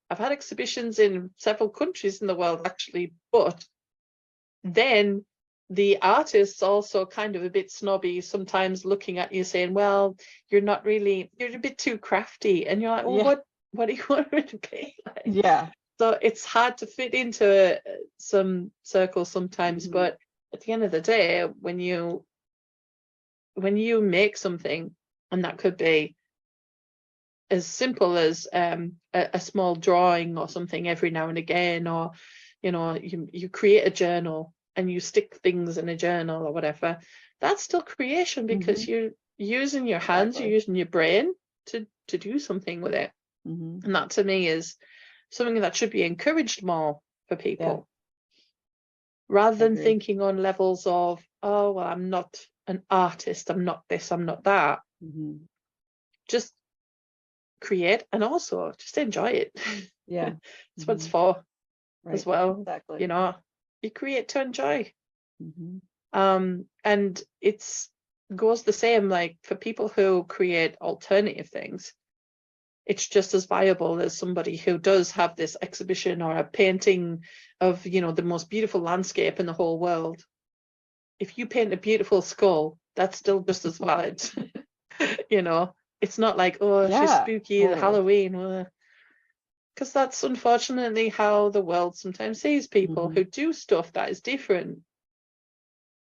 in several countries in the world, actually, but then the artists also kind of a bit snobby sometimes, looking at you saying, well, you're a bit too crafty, and you're like, well, what do you want me to be like? Yeah. So it's hard to fit into some circles sometimes, but at the end of the day, when you make something, and that could be as simple as a small drawing or something every now and again, or you create a journal and you stick things in a journal or whatever, that's still creation, because you're using your hands, you're using your brain to do something with it. And that to me is something that should be encouraged more for people, rather than thinking on levels of, oh, well, I'm not an artist, I'm not this, I'm not that. Just create, and also just enjoy it. Yeah. That's what it's for as well. Exactly. You create to enjoy. And it's goes the same, like, for people who create alternative things. It's just as viable as somebody who does have this exhibition or a painting of the most beautiful landscape in the whole world. If you paint a beautiful skull, that's still just as valid. It's not like, oh, she's spooky, the Halloween, because that's unfortunately how the world sometimes sees people who do stuff that is different,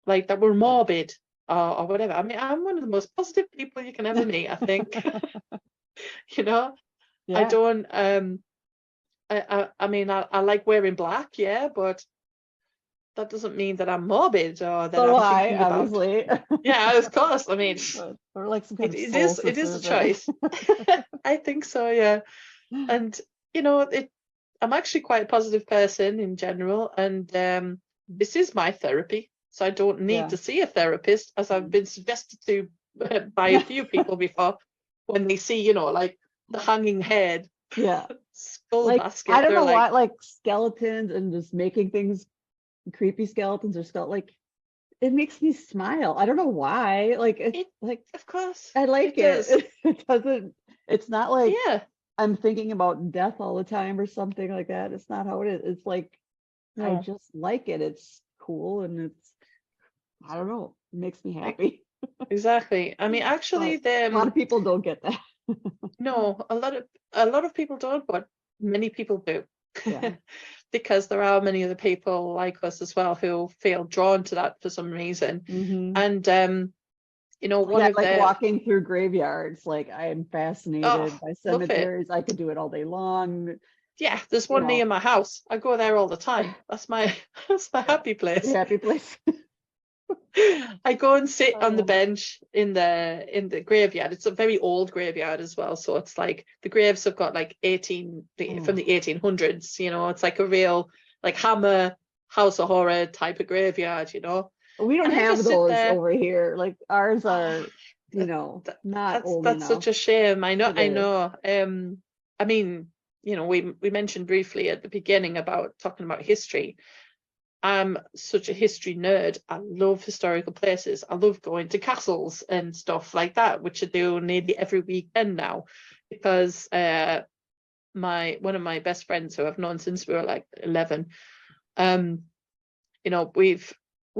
like that we're morbid or whatever. I mean, I'm one of the most positive people you can ever meet, I think. I don't I mean, I like wearing black, but that doesn't mean that I'm morbid or that I'm thinking about. Obviously. Yeah, of course. I mean, or like some kind of it is a solstices choice. I think so, yeah. And I'm actually quite a positive person in general, and this is my therapy, so I don't need to see a therapist, as I've been suggested to by a few people before, when they see like the hanging head, skull like, basket. I don't know why, like skeletons and just making things, creepy skeletons or like, it makes me smile. I don't know why. Like, of course I like it. It doesn't. It's not like I'm thinking about death all the time or something like that. It's not how it is. It's like, I just like it. It's cool, and I don't know, it makes me happy. Exactly. I mean, actually, a lot of people don't get that. No, a lot of people don't, but many people do. Because there are many other people like us as well who feel drawn to that for some reason. And one of like walking through graveyards, like, I am fascinated by cemeteries. I could do it all day long. Yeah, there's one near my house. I go there all the time. That's my happy place. Happy place. I go and sit on the bench in the graveyard. It's a very old graveyard as well, so it's like the graves have got like from the 1800s. It's like a real, like, Hammer House of Horror type of graveyard. We don't have those over here. Like, ours are you know, That- not old that's enough. such a shame. I know. It I is. know. I mean, you know, we mentioned briefly at the beginning about talking about history. I'm such a history nerd. I love historical places. I love going to castles and stuff like that, which I do nearly every weekend now, because one of my best friends who I've known since we were like 11, you know, we've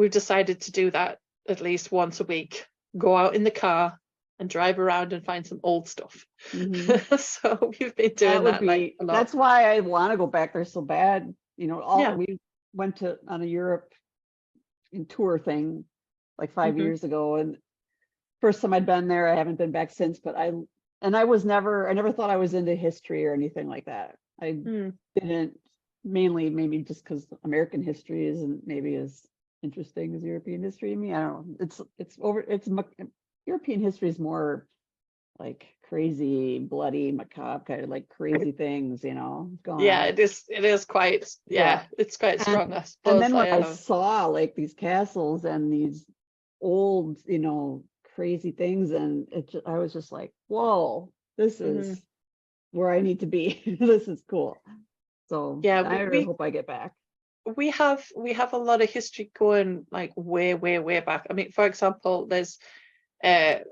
decided to do that at least once a week. Go out in the car and drive around and find some old stuff. Mhm. So we've been That doing would that like be, a lot. that's why I want to go back there so bad. You know, Yeah. we went to on a Europe tour thing like 5 Mhm. years ago, and first time I'd been there. I haven't been back since, but I never thought I was into history or anything like that. I Mm. didn't, mainly maybe just because American history isn't maybe as interesting as European history to me. I don't know. European history is more like crazy, bloody, macabre, kind of like crazy things, you know, going Yeah, on. it is. It is quite. But Yeah, it's quite and strong, I and suppose. then when I saw like these castles and these old, you know, crazy things, and I was just like, whoa, this Mhm. is where I need to be. This is cool. So Yeah, I really hope I get back. we have a lot of history going like way, way, way back. I mean, for example, there's a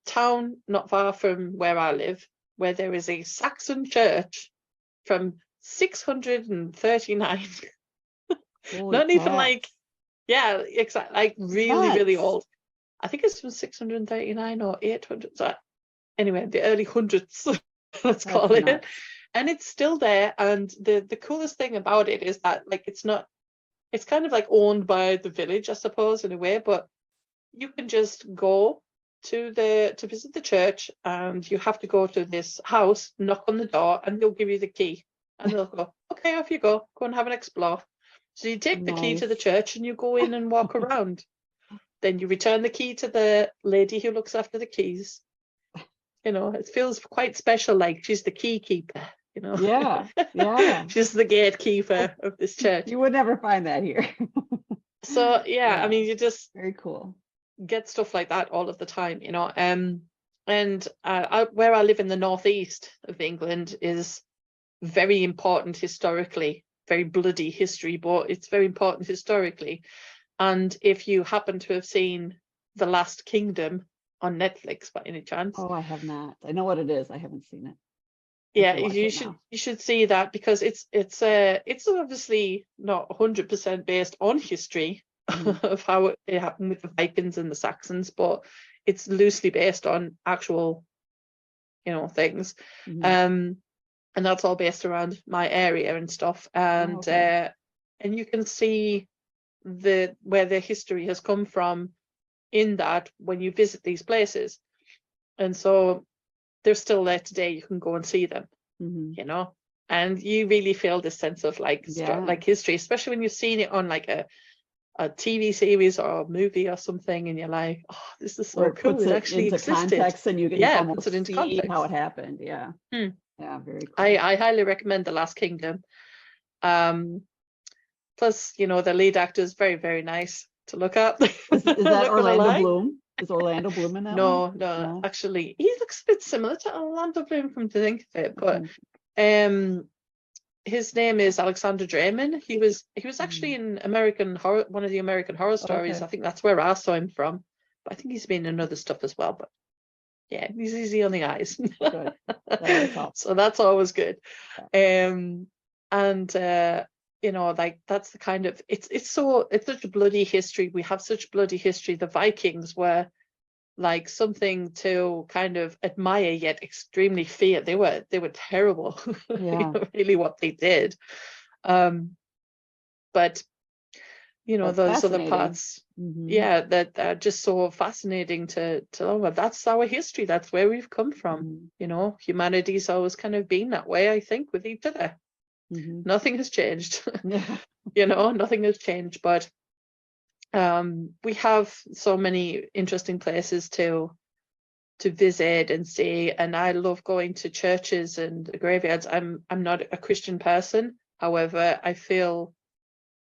town not far from where I live where there is a Saxon church from 639. Holy Not even like, cats. yeah, exactly, like really, really Nuts. old. I think it's from 639 or 800. So anyway, the early hundreds, let's That's call it. nuts. And it's still there. And the coolest thing about it is that like it's kind of like owned by the village, I suppose, in a way, but you can just go to visit the church, and you have to go to this house, knock on the door, and they'll give you the key. And they'll go, okay, off you go and have an explore. So you take the key to the Nice. church and you go in and walk around. Then you return the key to the lady who looks after the keys. You know, it feels quite special, like she's the key keeper, you know. Yeah. Yeah. She's the gatekeeper of this church. You would never find that here. So yeah, I Yeah. mean, you just Very cool. get stuff like that all of the time, you know. And where I live in the northeast of England is very important historically, very bloody history, but it's very important historically. And if you happen to have seen The Last Kingdom on Netflix by any chance, Oh, I have not. I know what it is. I haven't seen it. I yeah, should watch it now. you should see that, because it's obviously not 100% based on history Mhm. of how it happened with the Vikings and the Saxons, but it's loosely based on actual, you know, things. Mhm. Um, and that's all based around my area and stuff. Oh, okay. And you can see where the history has come from in that when you visit these places. And so they're still there today. You can go and see them, Mhm. you know, and you really feel this sense of like Yeah. like history, especially when you've seen it on like a TV series or a movie or something, and you're like, oh, this is Where so it cool. puts It it actually into existed. context and you can Yeah, it puts it almost into see how it context. happened. Yeah. Hmm. Yeah. Very cool. I highly recommend The Last Kingdom. Um, Plus, you know, the lead actor is very, very nice to look at. Is I'm that not gonna Orlando lie. Bloom? Is Orlando Bloom in that one? No, no, No. actually, he looks a bit similar to Orlando Bloom, come to think of it. But Mhm. um, his name is Alexander Draymond. He was actually Mhm. in American Horror, one of the American Horror Stories. Okay. I think that's where I saw him from. But I think he's been in other stuff as well. But yeah, he's easy on the eyes. Good. That always helps. So that's always good. Yeah. And you know, like that's the kind of it's such a bloody history. We have such bloody history. The Vikings were like something to kind of admire yet extremely fear. They were terrible, you Yeah. know, really what they did. Um, but you know, That's those other fascinating. parts, Hmm. yeah, that are just so fascinating to know about. That's our history. That's where we've come from. Hmm. You know, humanity's always kind of been that way, I think, with each other. Hmm. Nothing has changed. Yeah. You know, nothing has changed. But we have so many interesting places to visit and see, and I love going to churches and graveyards. I'm not a Christian person, however, I feel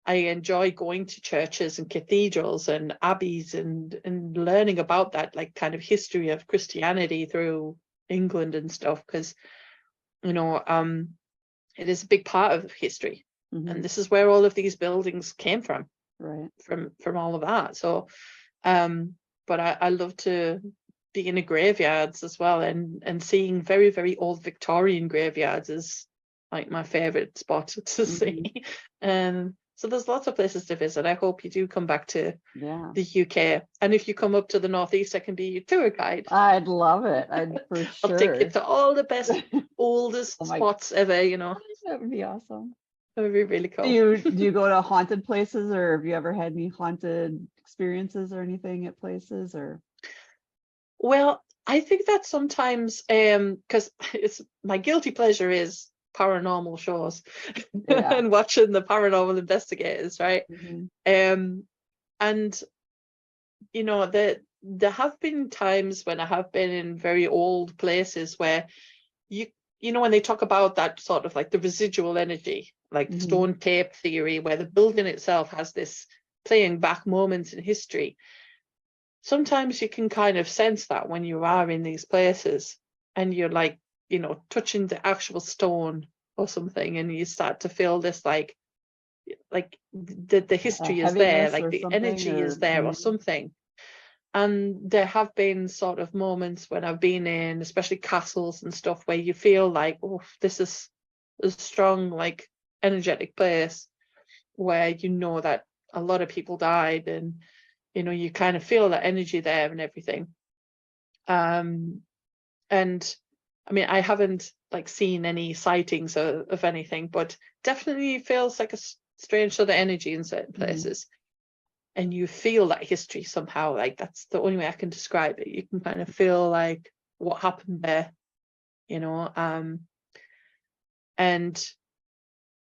I enjoy going to churches and cathedrals and abbeys and learning about that, like, kind of history of Christianity through England and stuff, because, you know, it is a big part of history. And this is where all of these buildings came from, Right. from all of that. So, but I love to be in the graveyards as well, and seeing very, very old Victorian graveyards is like my favorite spot to see. And so there's lots of places to visit. I hope you do come back to the UK. And if you come up to the Northeast, I can be your tour guide. I'd love it. I'd for I'll take you sure. to all the best, oldest Oh my- spots ever, you know. That would be awesome. That would be really cool. Do you go to haunted places, or have you ever had any haunted experiences or anything at places, or? Well, I think that sometimes, because it's my guilty pleasure is paranormal shows Yeah. and watching the paranormal investigators, right? And you know, there have been times when I have been in very old places where you know, when they talk about that sort of like the residual energy, like the stone tape theory, where the building itself has this playing back moments in history. Sometimes you can kind of sense that when you are in these places and you're like, you know, touching the actual stone or something, and you start to feel this like the history is there, like the energy is there or something. And there have been sort of moments when I've been in, especially castles and stuff, where you feel like, oh, this is a strong, like, energetic place where you know that a lot of people died, and you know, you kind of feel that energy there and everything. And I mean, I haven't like seen any sightings of anything, but definitely feels like a strange sort of energy in certain places. And you feel that history somehow. Like, that's the only way I can describe it. You can kind of feel like what happened there, you know. And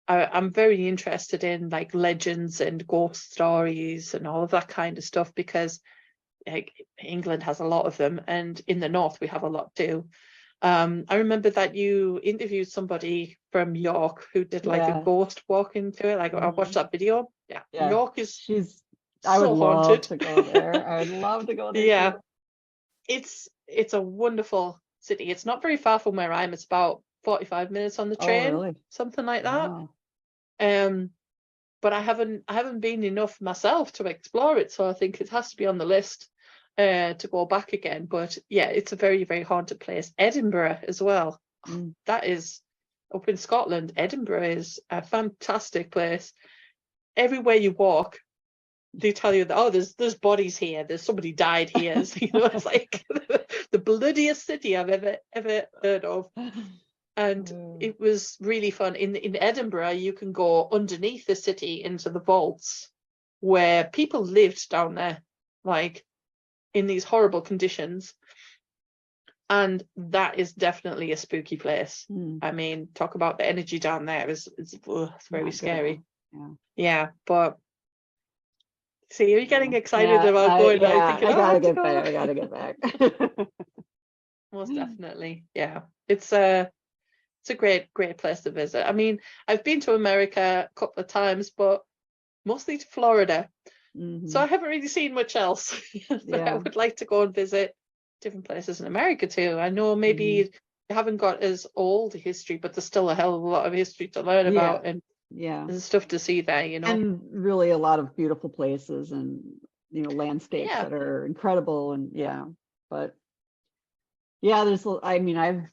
I'm very interested in like legends and ghost stories and all of that kind of stuff, because like England has a lot of them, and in the north we have a lot too. I remember that you interviewed somebody from York who did like a ghost walk into it. Like, I watched that video. Yeah. York is I would so love haunted. to go there. I would love to go there. Yeah. Too. It's a wonderful city. It's not very far from where I am. It's about 45 minutes on the train, really? something like that. Wow. But I haven't been enough myself to explore it, so I think it has to be on the list to go back again. But yeah, it's a very, very haunted place. Edinburgh as well. That is up in Scotland. Edinburgh is a fantastic place. Everywhere you walk, they tell you that, oh, there's bodies here. There's somebody died here. You know, it's like the bloodiest city I've ever heard of. And it was really fun. In Edinburgh, you can go underneath the city into the vaults where people lived down there, like in these horrible conditions. And that is definitely a spooky place. I mean, talk about the energy down there is it's very scary. Yeah, but see, you're getting excited about going. I gotta get back. I gotta get back. Most definitely, yeah. It's a great place to visit. I mean, I've been to America a couple of times, but mostly to Florida. So I haven't really seen much else. But I would like to go and visit different places in America too. I know maybe you haven't got as old a history, but there's still a hell of a lot of history to learn about, and there's stuff to see there, you know. And really a lot of beautiful places and, you know, landscapes that are incredible. And but there's, I mean,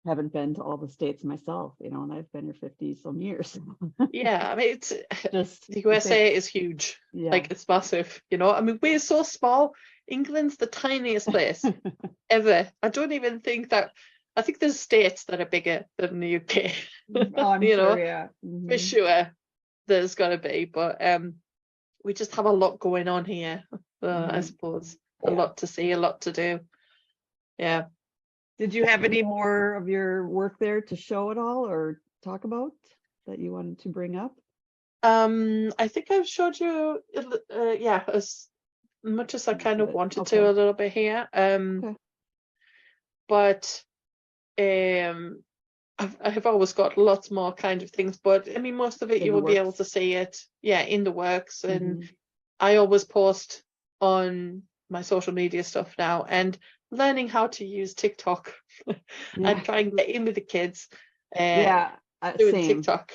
haven't been to all the states myself, you know, and I've been here 50 some years. Yeah, I mean, it's just the USA is huge. Like, it's massive, you know. I mean, we're so small. England's the tiniest place ever. I don't even think that. I think there's states that are bigger than the UK. I'm you know, sure, for sure there's got to be, but we just have a lot going on here. I suppose a lot to see, a lot to do. Yeah. Did you have any more of your work there to show at all or talk about that you wanted to bring up? I think I've showed you, as much as I kind of wanted to a little bit here. But I've always got lots more kind of things, but I mean, most of it In you the will be able works. to see it, yeah, in the works. And Mhm. I always post on my social media stuff now, and learning how to use TikTok and Yeah. try and get in with the kids, Yeah. doing Same. TikTok.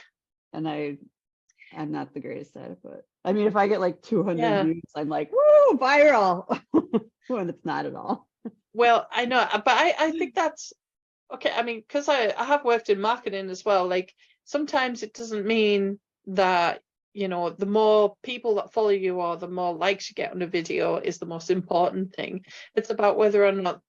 And I'm not the greatest at it, but I mean, if I get like 200 Yeah. views, I'm like, woo, viral. When it's not at all. Well, I know, but I think that's okay. I mean, because I have worked in marketing as well. Like sometimes it doesn't mean that, the more people that follow you or the more likes you get on a video is the most important thing. It's about whether or not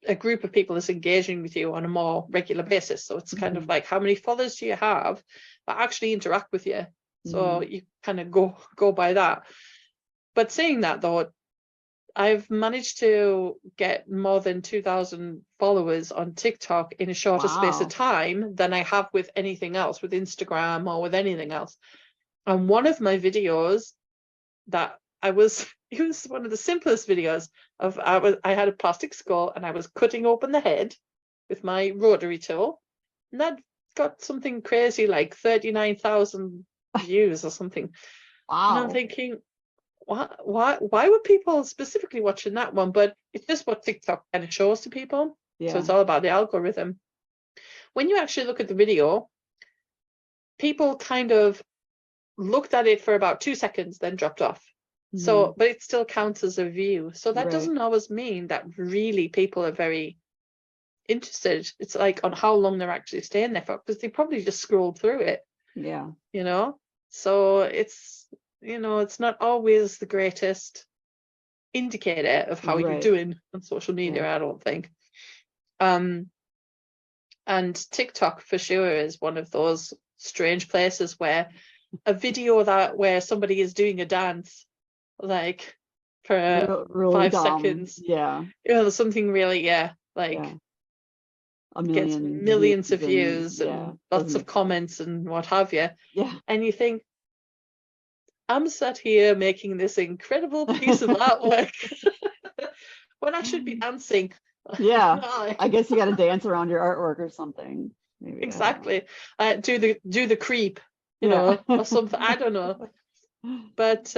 a group of people is engaging with you on a more regular basis. So it's kind of Mhm. like, how many followers do you have that actually interact with you? So Mhm. you kind of go by that. But saying that though, I've managed to get more than 2,000 followers on TikTok in a shorter space of Wow. time than I have with anything else, with Instagram or with anything else. And one of my videos that it was one of the simplest videos of I had a plastic skull and I was cutting open the head with my rotary tool, and that got something crazy like 39,000 views or something. And I'm Wow. thinking, why were people specifically watching that one? But it's just what TikTok kind of shows to people. So Yeah. it's all about the algorithm. When you actually look at the video, people kind of looked at it for about 2 seconds, then dropped off. Mhm. So, but it still counts as a view. So that Right. doesn't always mean that really people are very interested. It's like on how long they're actually staying there for, because they probably just scrolled through it, Yeah. you know? So it's not always the greatest indicator of how you're Right. doing on social Yeah. media, I don't think. Um, and TikTok for sure is one of those strange places where a video where somebody is doing a dance, like for Really five dumb. seconds, Yeah. something really, yeah, Yeah. like A gets million views millions of and views yeah, and doesn't lots of make sense. comments and what have you. Yeah. And you think, I'm sat here making this incredible piece of artwork when I should be dancing. Yeah. I Like, guess you got to dance around your artwork or something. Maybe. I don't know. exactly. Do the creep, Yeah. or something. I don't know. But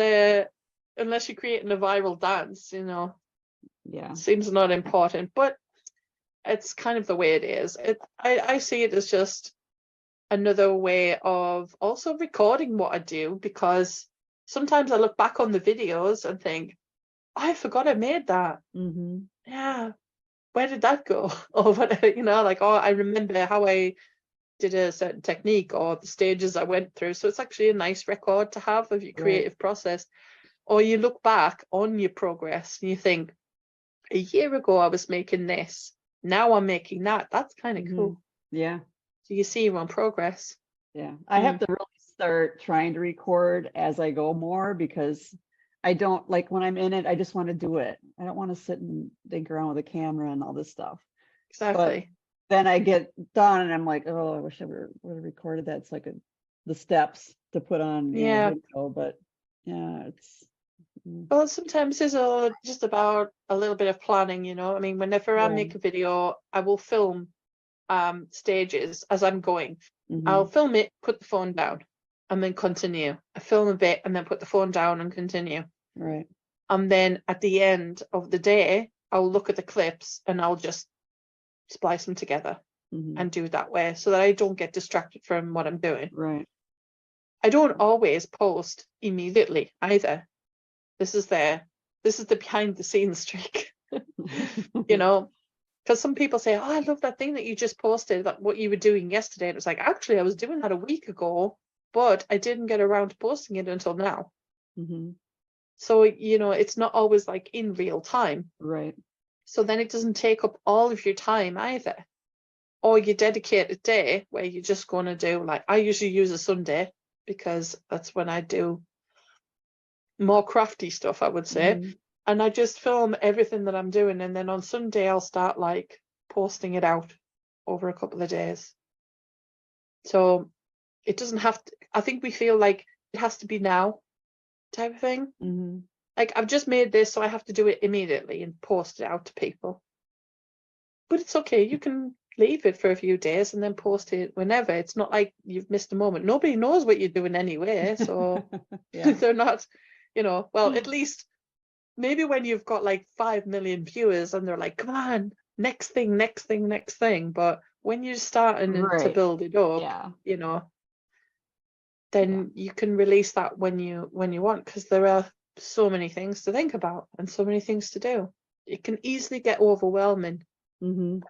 unless you're creating a viral dance, Yeah. seems not important. But it's kind of the way it is. I see it as just another way of also recording what I do, because sometimes I look back on the videos and think, I forgot I made that. Hmm. Yeah, where did that go? Or whatever, like, oh, I remember how I did a certain technique or the stages I went through. So it's actually a nice record to have of your Right. creative process. Or you look back on your progress and you think, a year ago I was making this. Now I'm making that. That's kind of Hmm. cool. Yeah. So you see your own progress. Yeah. I have Mm. to really start trying to record as I go more because I don't like when I'm in it, I just want to do it. I don't want to sit and think around with a camera and all this stuff. But Exactly. then I get done and I'm like, oh, I wish I would have recorded that. It's like the steps to put on, Yeah. video. But yeah, it's Well, sometimes it's all just about a little bit of planning. I mean, whenever I yeah. make a video, I will film stages as I'm going. I'll Hmm. film it, put the phone down, and then continue. I film a bit and then put the phone down and continue. Right. And then at the end of the day, I'll look at the clips and I'll just splice them together Hmm. and do it that way so that I don't get distracted from what I'm doing. Right. I don't always post immediately either. This is the behind the scenes trick. you know, because some people say, oh, I love that thing that you just posted, that what you were doing yesterday. And it was like, actually, I was doing that a week ago, but I didn't get around to posting it until now. Hmm. So, it's not always like in real time. Right. So then it doesn't take up all of your time either. Or you dedicate a day where you're just going to do, like, I usually use a Sunday because that's when I do more crafty stuff, I would say. Hmm. And I just film everything that I'm doing. And then on Sunday, I'll start like posting it out over a couple of days. So it doesn't have to, I think we feel like it has to be now type of thing. Hmm. Like, I've just made this, so I have to do it immediately and post it out to people. But it's okay. You can leave it for a few days and then post it whenever. It's not like you've missed a moment. Nobody knows what you're doing anyway, so Yeah. they're not, well, at least maybe when you've got like 5 million viewers and they're like, come on, next thing, next thing, next thing. But when you're starting to Right. build it up, Yeah. then you can release that when you want, because there are so many things to think about and so many things to do. It can easily get overwhelming. Mm-hmm. And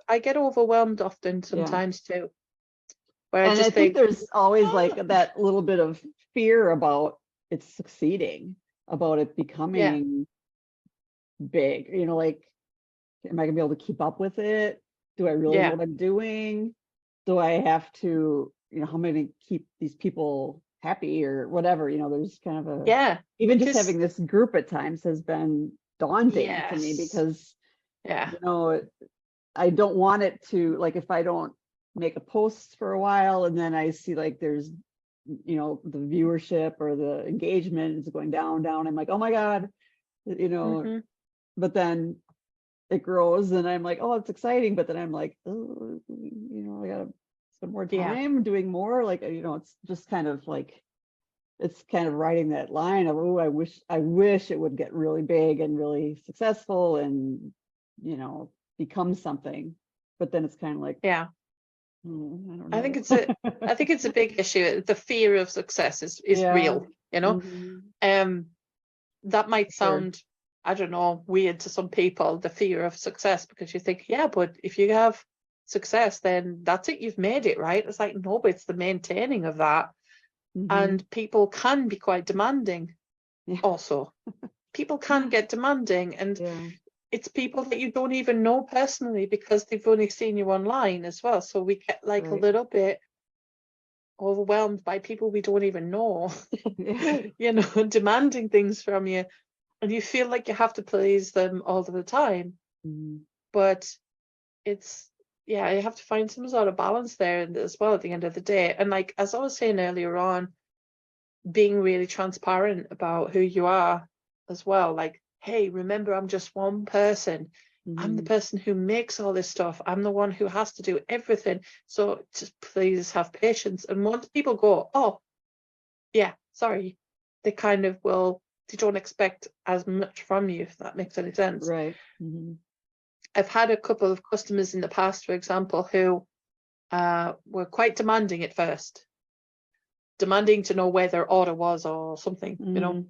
I get overwhelmed often sometimes too, where I And I just think think, there's always like that little bit of fear about it succeeding, about it becoming big, like, am I gonna be able to keep up with it? Do I really know what I'm doing? Do I have to, how am I gonna keep these people happy or whatever? There's kind of even just having this group at times has been daunting to me, because I don't want it to, like, if I don't make a post for a while and then I see like there's, the viewership or the engagement is going down, I'm like, oh my God, but then it grows and I'm like, oh, it's exciting. But then I'm like, oh, I gotta spend more time doing more. Like, it's just kind of like, it's kind of riding that line of, oh, I wish it would get really big and really successful and, become something. But then it's kind of like, I don't know. I think it's a big issue. The fear of success is real, Mm-hmm. that might sound, I don't know, weird to some people, the fear of success, because you think, but if you have success, then that's it, you've made it, right? It's like, no, but it's the maintaining of that. Mm-hmm. And people can be quite demanding also. People can get demanding, and it's people that you don't even know personally because they've only seen you online as well. So we get like a little bit overwhelmed by people we don't even know, demanding things from you. And you feel like you have to please them all the time. Mm-hmm. But it's, you have to find some sort of balance there as well at the end of the day. And like, as I was saying earlier on, being really transparent about who you are as well. Like, hey, remember, I'm just one person. Mm-hmm. I'm the person who makes all this stuff. I'm the one who has to do everything. So just please have patience. And once people go, oh, yeah, sorry, they kind of will, they don't expect as much from you, if that makes any sense. Right. Mm-hmm. I've had a couple of customers in the past, for example, who were quite demanding at first, demanding to know where their order was or something, Mm-hmm.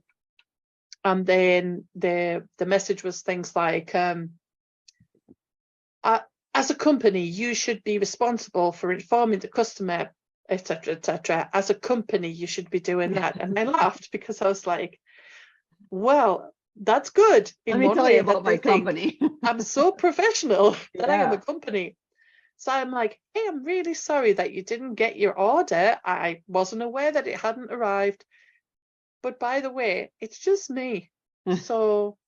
And then the message was things like, as a company, you should be responsible for informing the customer, etc., etc. As a company, you should be doing that. And I laughed because I was like, well, that's good. Let me tell you about my company. I'm so professional that I have a company. So I'm like, hey, I'm really sorry that you didn't get your order. I wasn't aware that it hadn't arrived. But by the way, it's just me. So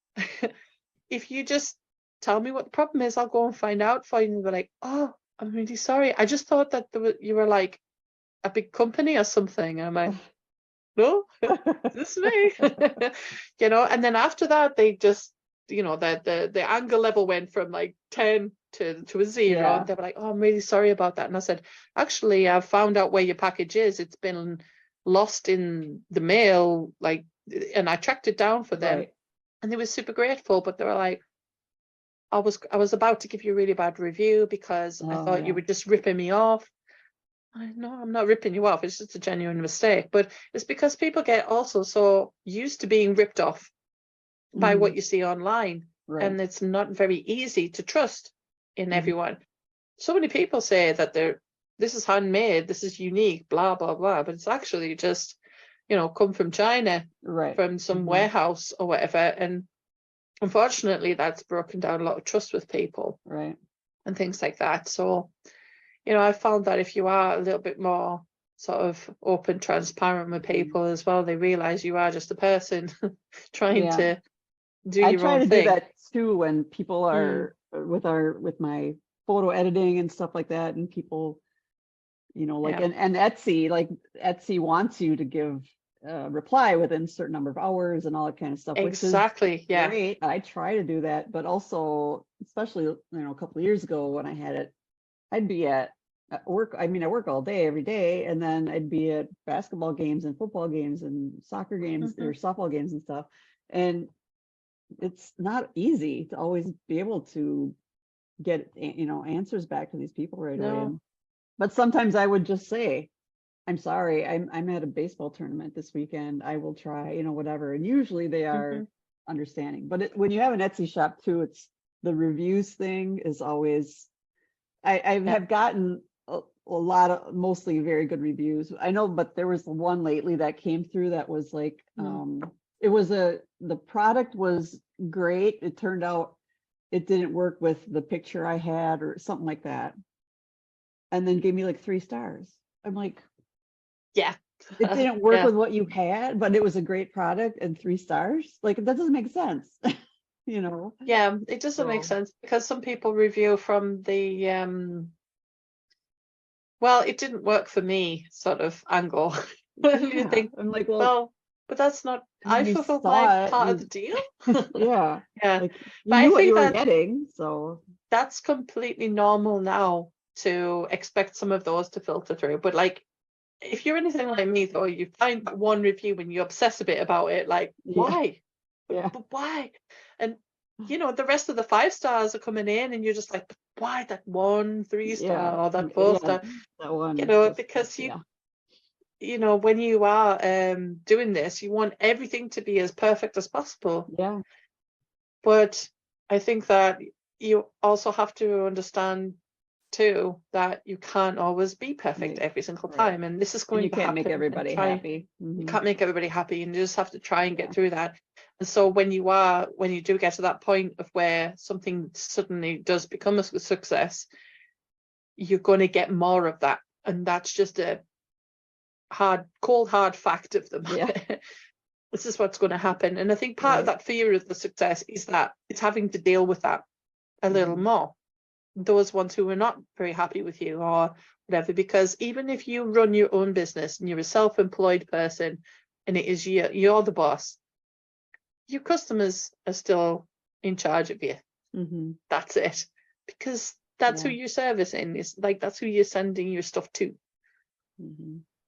if you just tell me what the problem is, I'll go and find out for you. And they're like, oh, I'm really sorry. I just thought that you were like a big company or something. And I'm like, no, this is me. And then after that, they just, the anger level went from like 10 to a 0. And they were like, oh, I'm really sorry about that. And I said, actually, I've found out where your package is. It's been lost in the mail, and I tracked it down for them. And they were super grateful, but they were like, I was about to give you a really bad review because I thought you were just ripping me off. No, I'm not ripping you off. It's just a genuine mistake. But it's because people get also so used to being ripped off by what you see online. And it's not very easy to trust in everyone. So many people say that this is handmade, this is unique, blah, blah, blah. But it's actually just, come from China, from some warehouse or whatever. And unfortunately, that's broken down a lot of trust with people. And things like that. So, I found that if you are a little bit more sort of open, transparent with people as well, they realize you are just a person trying to do your own thing. I try to do that too when people are with my photo editing and stuff like that, and people, like, and Etsy, like Etsy wants you to give a reply within a certain number of hours and all that kind of stuff. Exactly. Which is great. I try to do that, but also, especially, a couple of years ago when I had it I'd be at work. I mean, I work all day, every day, and then I'd be at basketball games and football games and soccer games or softball games and stuff. And it's not easy to always be able to get, answers back to these people right away. No. But sometimes I would just say, I'm sorry, I'm at a baseball tournament this weekend. I will try, whatever. And usually they are understanding. But when you have an Etsy shop too, it's the reviews thing is always, I have gotten a lot of mostly very good reviews. I know, but there was one lately that came through that was like, it was the product was great. It turned out it didn't work with the picture I had or something like that. And then gave me like 3 stars. I'm like, Yeah. it didn't work with what you had, but it was a great product and 3 stars. Like, that doesn't make sense. Yeah, it doesn't make sense because some people review from the well, it didn't work for me sort of angle. You think, I'm like, well, but that's not, I you fulfilled saw my it, part of the deal. yeah, Yeah. like But you knew I what you think were that getting, so that's completely normal now to expect some of those to filter through. But like, if you're anything like me, though, you find that one review and you obsess a bit about it, like, why? yeah. But why? And the rest of the 5 stars are coming in, and you're just like, but why that 1 3-star or that 4-star? That one, Because when you are doing this, you want everything to be as perfect as possible. yeah. But I think that you also have to understand too that you can't always be perfect every single time, and this is And going you to can't happen. make everybody happy. You can't make everybody happy, and you just have to try and get through that. And so when you do get to that point of where something suddenly does become a success, you're going to get more of that, and that's just a cold hard fact of them. This is what's going to happen. And I think part of that fear of the success is that it's having to deal with that a little more, those ones who are not very happy with you or whatever, because even if you run your own business and you're a self-employed person and it is you're the boss, your customers are still in charge of you. That's it, because that's who you're servicing. It's like, that's who you're sending your stuff to.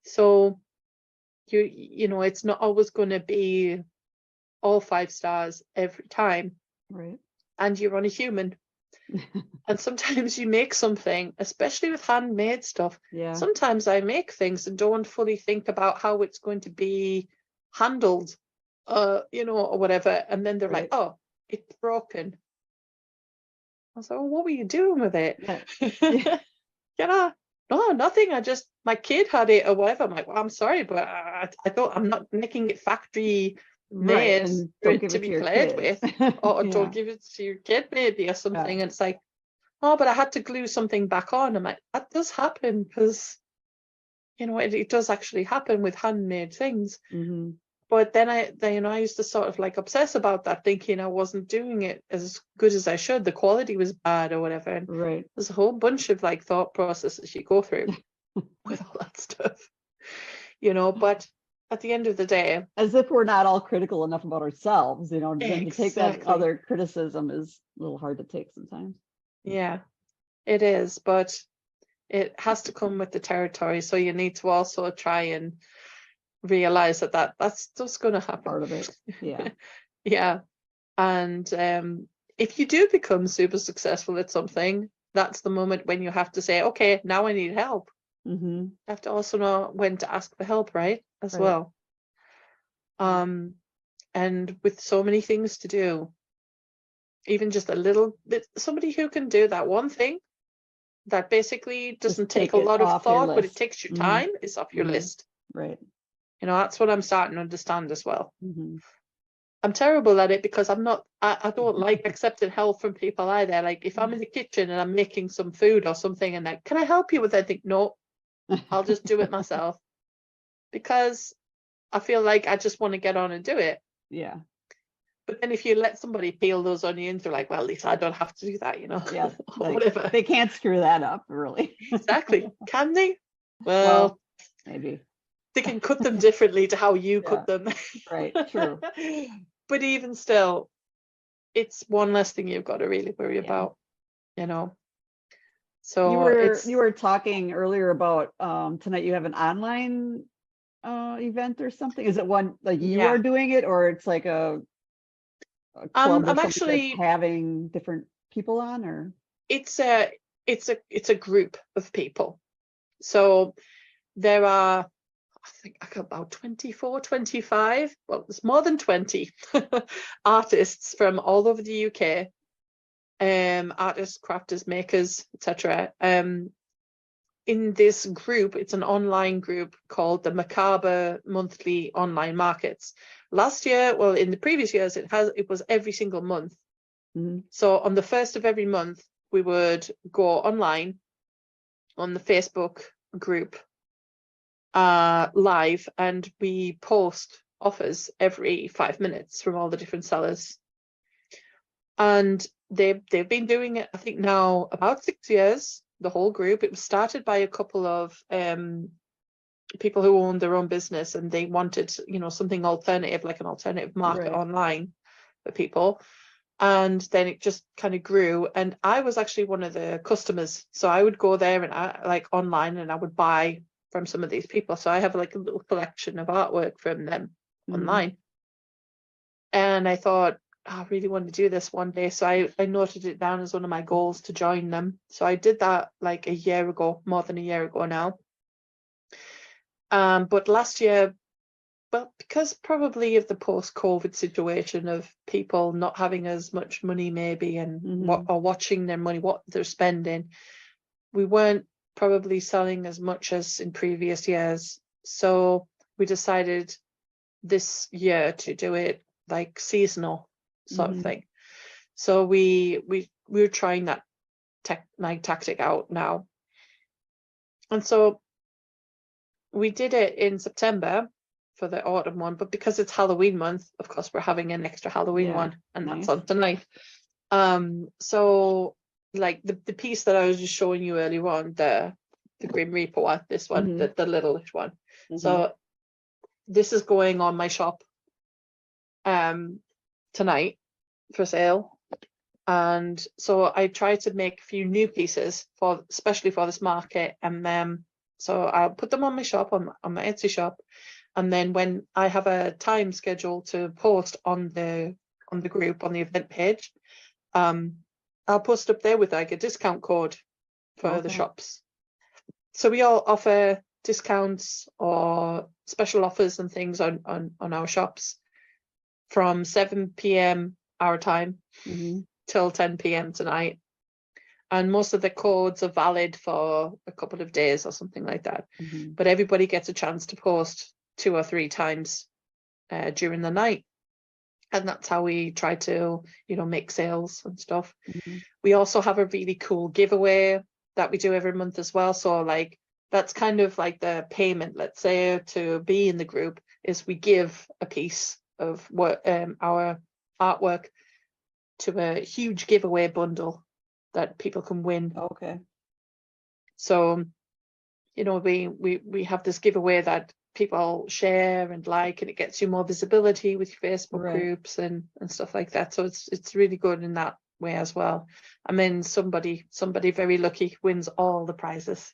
So it's not always going to be all 5 stars every time, right? And you're only human. And sometimes you make something, especially with handmade stuff. Sometimes I make things and don't fully think about how it's going to be handled, or whatever. And then they're like, oh, it's broken. I was like, well, what were you doing with it? No, nothing. My kid had it or whatever. I'm like, well, I'm sorry, but I don't, I'm not making it factory made And don't give to it be to your played kids. with, or don't give it to your kid maybe or something. And it's like, oh, but I had to glue something back on. I'm like, that does happen, because it does actually happen with handmade things. But then I used to sort of like obsess about that, thinking I wasn't doing it as good as I should. The quality was bad or whatever. And there's a whole bunch of like thought processes you go through with all that stuff, but at the end of the day, as if we're not all critical enough about ourselves, then to take that Exactly. other criticism is a little hard to take sometimes. Yeah, it is, but it has to come with the territory. So you need to also try and realize that's just going to happen. Part of it. Yeah. Yeah. And if you do become super successful at something, that's the moment when you have to say, okay, now I need help. You have to also know when to ask for help, right? As well. And with so many things to do, even just a little bit, somebody who can do that one thing that basically doesn't take a lot of thought, but it takes your time, is off your list. Right. That's what I'm starting to understand as well. I'm terrible at it because I don't like accepting help from people either. Like, if I'm in the kitchen and I'm making some food or something and like, can I help you with that? I think, no, I'll just do it myself, because I feel like I just want to get on and do it. Yeah. But then if you let somebody peel those onions, they're like, well, at least I don't have to do that, Yeah. or whatever. They can't screw that up, really. Exactly. Can they? Well, maybe. They can cut them differently to how you cut them. Right. True. But even still, it's one less thing you've got to really worry about, So You were talking earlier about tonight you have an online event or something. Is it one like you yeah. are doing it, or it's like a club or I'm something that's actually, having different people on, or it's a group of people. So there are, I think I got about 24, 25, well, it's more than 20 artists from all over the UK, artists, crafters, makers, etc. In this group, it's an online group called the Macabre Monthly Online Markets. Last year, well, in the previous years, it was every single month. Mhm. So on the first of every month, we would go online on the Facebook group live, and we post offers every 5 minutes from all the different sellers. And they've been doing it, I think now about 6 years, the whole group. It was started by a couple of people who owned their own business, and they wanted, something alternative, like an alternative market Right. online for people. And then it just kind of grew, and I was actually one of the customers, so I would go there and like online, and I would buy from some of these people. So I have like a little collection of artwork from them online. And I thought, I really want to do this one day, so I noted it down as one of my goals to join them. So I did that like a year ago, more than a year ago now. But last year, well, because probably of the post-COVID situation of people not having as much money maybe, and or watching their money, what they're spending, we weren't probably selling as much as in previous years. So we decided this year to do it like seasonal sort of thing. So we're trying that tactic out now. And so we did it in September for the autumn one, but because it's Halloween month, of course, we're having an extra Halloween one, and nice. that's on tonight. So like the piece that I was just showing you earlier on, the Grim Reaper one, this one, the littleish one. So this is going on my shop tonight for sale. And so I try to make a few new pieces especially for this market, and then so I'll put them on my shop, on my Etsy shop, and then when I have a time schedule to post on the group, on the event page, I'll post up there with like a discount code for the shops. So we all offer discounts or special offers and things on our shops from 7 p.m. our time till 10 p.m. tonight. And most of the codes are valid for a couple of days or something like that. But everybody gets a chance to post 2 or 3 times during the night. And that's how we try to, make sales and stuff. We also have a really cool giveaway that we do every month as well. So like, that's kind of like the payment, let's say, to be in the group, is we give a piece of what our artwork to a huge giveaway bundle that people can win. Okay. So, we have this giveaway that people share and like, and it gets you more visibility with your Facebook groups and stuff like that. So it's really good in that way as well. And then somebody very lucky wins all the prizes.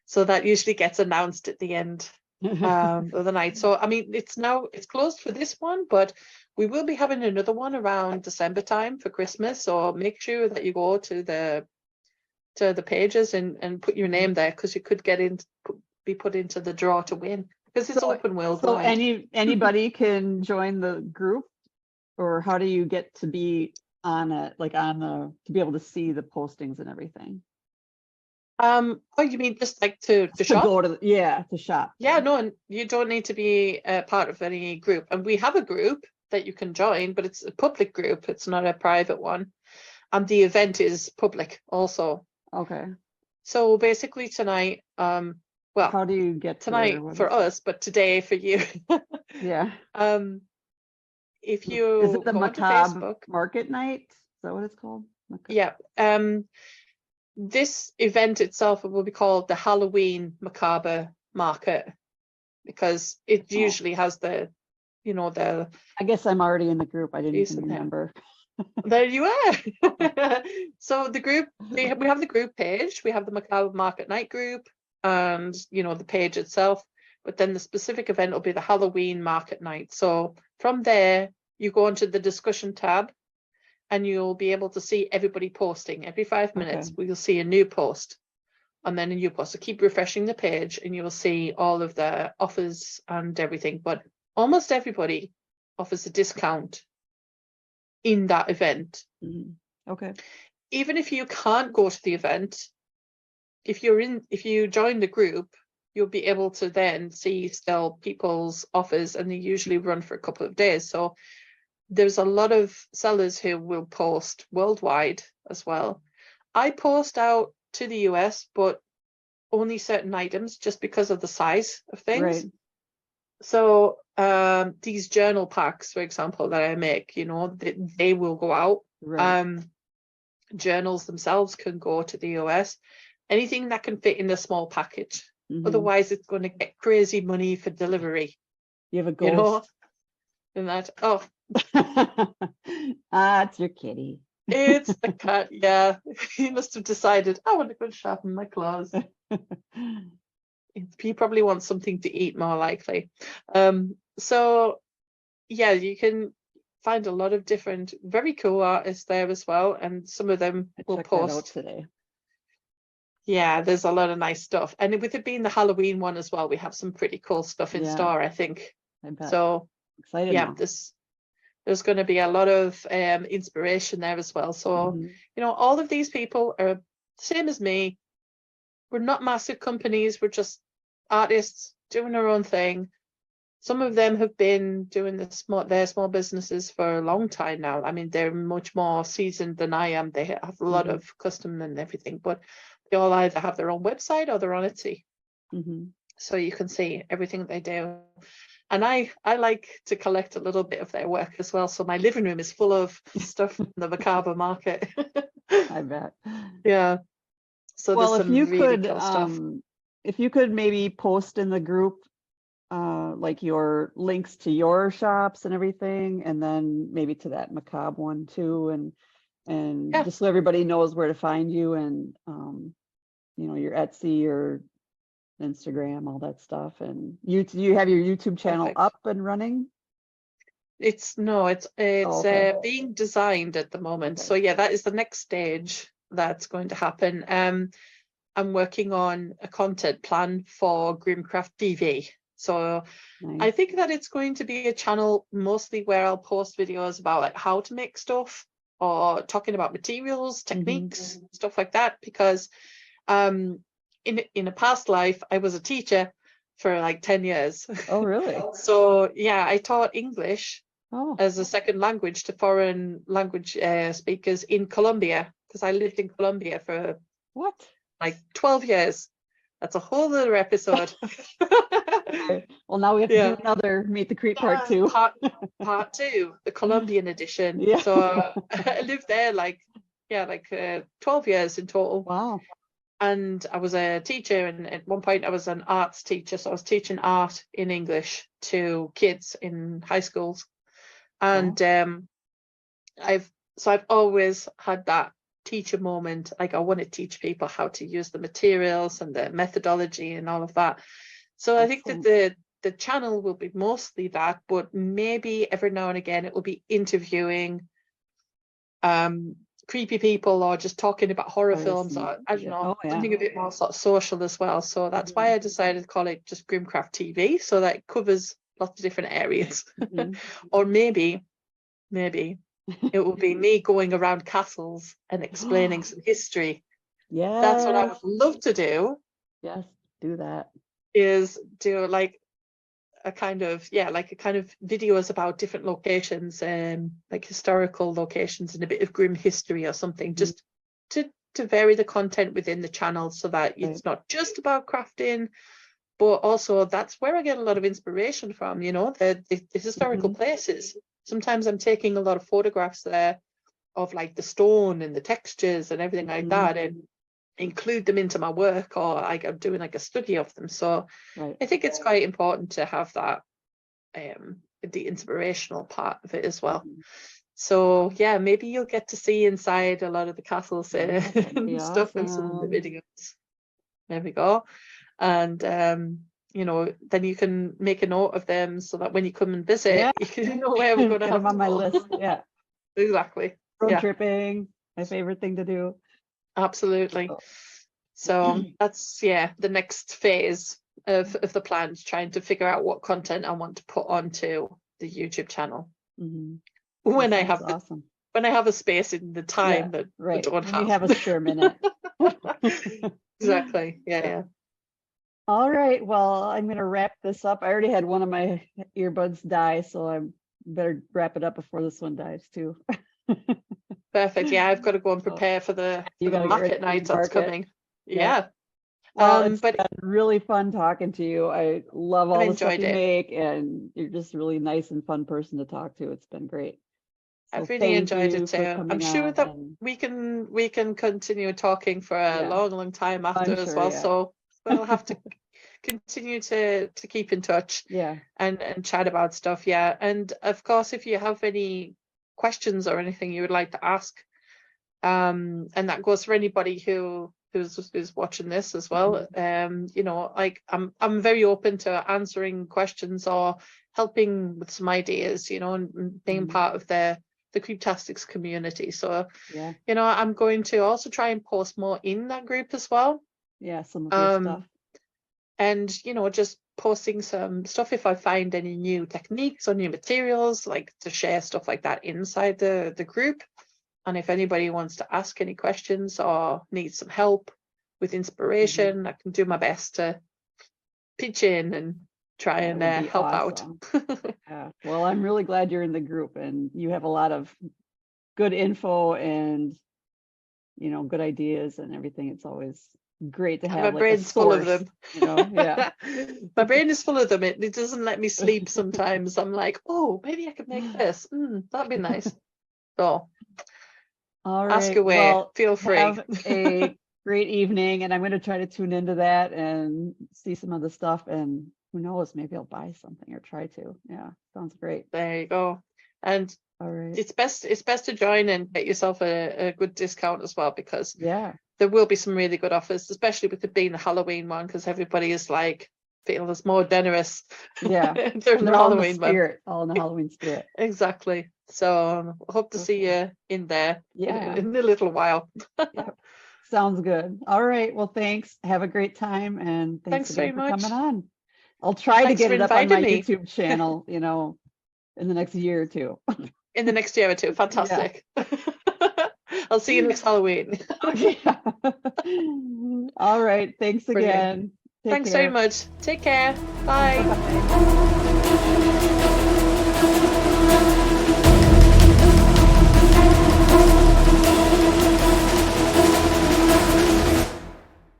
So that usually gets announced at the end of the night. So I mean, it's closed for this one, but we will be having another one around December time for Christmas. So make sure that you go to the pages and put your name there, because you could be put into the draw to win, because it's open worldwide. So anybody can join the group, or how do you get to be on it, like to be able to see the postings and everything? Oh, you mean just like to shop? Go to to shop. Yeah, no, and you don't need to be a part of any group. And we have a group that you can join, but it's a public group. It's not a private one. And the event is public also. Okay. So basically tonight, well, how do you get tonight for us, but today for you? Yeah. If you is it the go onto Macabre Facebook Market Night? Is that what it's called? Yeah. This event itself will be called the Halloween Macabre Market, because it usually has the I guess I'm already in the group. I didn't even remember. There you are. So the group, we have the group page, we have the Macabre Market Night group, and the page itself. But then the specific event will be the Halloween Market Night. So from there, you go into the discussion tab, and you'll be able to see everybody posting. Every 5 minutes, Okay. we'll see a new post, and then a new post. So keep refreshing the page, and you will see all of the offers and everything. But almost everybody offers a discount in that event. Okay. Even if you can't go to the event, if you join the group, you'll be able to then see still people's offers, and they usually run for a couple of days. So there's a lot of sellers who will post worldwide as well. I post out to the US, but only certain items, just because of the size of things. Right. So these journal packs, for example, that I make, they will go out. Right. Journals themselves can go to the US. Anything that can fit in a small package. Mhm. Otherwise, it's going to get crazy money for delivery. You have a ghost. And that, It's your kitty. it's the cat. Yeah, he must have decided, I want to go sharpen my claws. He probably wants something to eat, more likely. So yeah, you can find a lot of different very cool artists there as well, and some of them will Check that out post. today. Yeah, there's a lot of nice stuff, and with it being the Halloween one as well, we have some pretty cool stuff in store, I think. I bet. So Excited yeah, now. there's going to be a lot of inspiration there as well. So all of these people are the same as me. We're not massive companies, we're just artists doing our own thing. Some of them have been doing their small businesses for a long time now. I mean, they're much more seasoned than I am. They have a lot of custom and everything, but they all either have their own website or they're on Etsy. So you can see everything they do. And I like to collect a little bit of their work as well. So my living room is full of stuff from the Macabre market. I bet. Yeah. So Well, there's some really cool stuff. if you could maybe post in the group like your links to your shops and everything, and then maybe to that Macabre one too, and Yeah. just so everybody knows where to find you, and your Etsy, your Instagram, all that stuff. And you have your YouTube channel Perfect. up and running? It's okay. Being designed at the moment. Okay. So yeah, that is the next stage that's going to happen. I'm working on a content plan for Grimcraft TV. So Nice. I think that it's going to be a channel mostly where I'll post videos about like how to make stuff, or talking about materials, techniques, stuff like that. Because in a past life, I was a teacher for like 10 years. Oh, really? So yeah, I taught English Oh. as a second language to foreign language speakers in Colombia, because I lived in Colombia for What? like 12 years. That's a whole other episode. Okay. Well, now we have to do another Meet the Creep part 2. Part 2, the Colombian edition. Yeah. So I lived there 12 years in total. Wow. And I was a teacher, and at one point I was an arts teacher. So I was teaching art in English to kids in high schools. And I've always had that teacher moment. Like, I want to teach people how to use the materials and the methodology and all of that. So I think that the channel will be mostly that, but maybe every now and again it will be interviewing creepy people, or just talking about horror films, or I don't know, something a bit more sort of social as well. So that's why I decided to call it just Grimcraft TV, so that it covers lots of different areas. Or maybe it will be me going around castles and explaining some history. Yeah. That's what I would love to do. Yes, do that. Is do like a kind of videos about different locations, like historical locations and a bit of grim history or something, just to vary the content within the channel, so that it's not just about crafting, but also that's where I get a lot of inspiration from, the historical places. Sometimes I'm taking a lot of photographs there of like the stone and the textures and everything like that, and include them into my work, or like I'm doing like a study of them. So I think it's quite important to have that the inspirational part of it as well. So yeah, maybe you'll get to see inside a lot of the castles Yeah, that'd be and stuff in some of the awesome. videos. There we go. And you know, then you can make a note of them so that when you come and visit, Yeah. you can know where we're going to Get have them on to my go. list. Yeah. Exactly. Road Yeah, tripping, my favorite thing to do. absolutely. Oh. So that's the next phase of the plan, trying to figure out what content I want to put onto the YouTube channel Mhm. when That I sounds have awesome. when I have a space in the Yeah, time that I right. don't When you have. have a spare minute. Exactly. Yeah. Yeah. All right. Well, I'm going to wrap this up. I already had one of my earbuds die, so I better wrap it up before this one dies too. Perfect. Yeah, I've got to go and So prepare for you the got to get ready market for your night that's market. coming. Yeah. Yeah. Well, it's But been really fun talking to you. I love I've all the stuff enjoyed you it. make, and you're just a really nice and fun person to talk to. It's been great. So I've really thank enjoyed you it for too. I'm coming sure on, that and we can continue talking for a yeah, long time after I'm as sure. well. Yeah. So we'll have to continue to keep in touch Yeah. and chat about stuff. Yeah. And of course, if you have any questions or anything you would like to ask, and that goes for anybody who's watching this as well. You know, like I'm very open to answering questions or helping with some ideas, you know, and being Mhm. part of the Creeptastics community. So, Yeah. you know, I'm going to also try and post more in that group as well. Yeah. Some of your stuff. And you know, just posting some stuff if I find any new techniques or new materials, like to share stuff like that inside the group. And if anybody wants to ask any questions or needs some help with inspiration, I can do my best to pitch in and try That and would be help out. awesome. Yeah. Well, I'm really glad you're in the group, and you have a lot of good info and, you know, good ideas and everything. It's always great to My have like a brain's full of source, them. you know? Yeah. My brain is full of them. It doesn't let me sleep sometimes. I'm like, oh, maybe I could make this. That'd be nice. So All ask right. away. Well, Feel free. have a great evening, and I'm going to try to tune into that and see some of the stuff, and who knows, maybe I'll buy something or try to. Yeah, sounds great. There you go. And All right. it's best to join and get yourself a good discount as well, because Yeah. there will be some really good offers, especially with it being the Halloween one, because everybody is like feeling it's more generous Yeah. during the They're all in the Halloween month. spirit, all in the Halloween spirit. Exactly. So hope to see Okay. you in there Yeah. in a little while. Yeah. Sounds good. All right. Well, thanks. Have a great time, and thanks Thanks very again for much. coming on. I'll try to Thanks get for it up on inviting my me YouTube channel, you know, in the next year or two. in the next year or two. Yeah. Fantastic. I'll see you next Halloween. Okay. All right. Thanks Brilliant. again. Take Thanks very care. much. Take care. Bye. Bye-bye.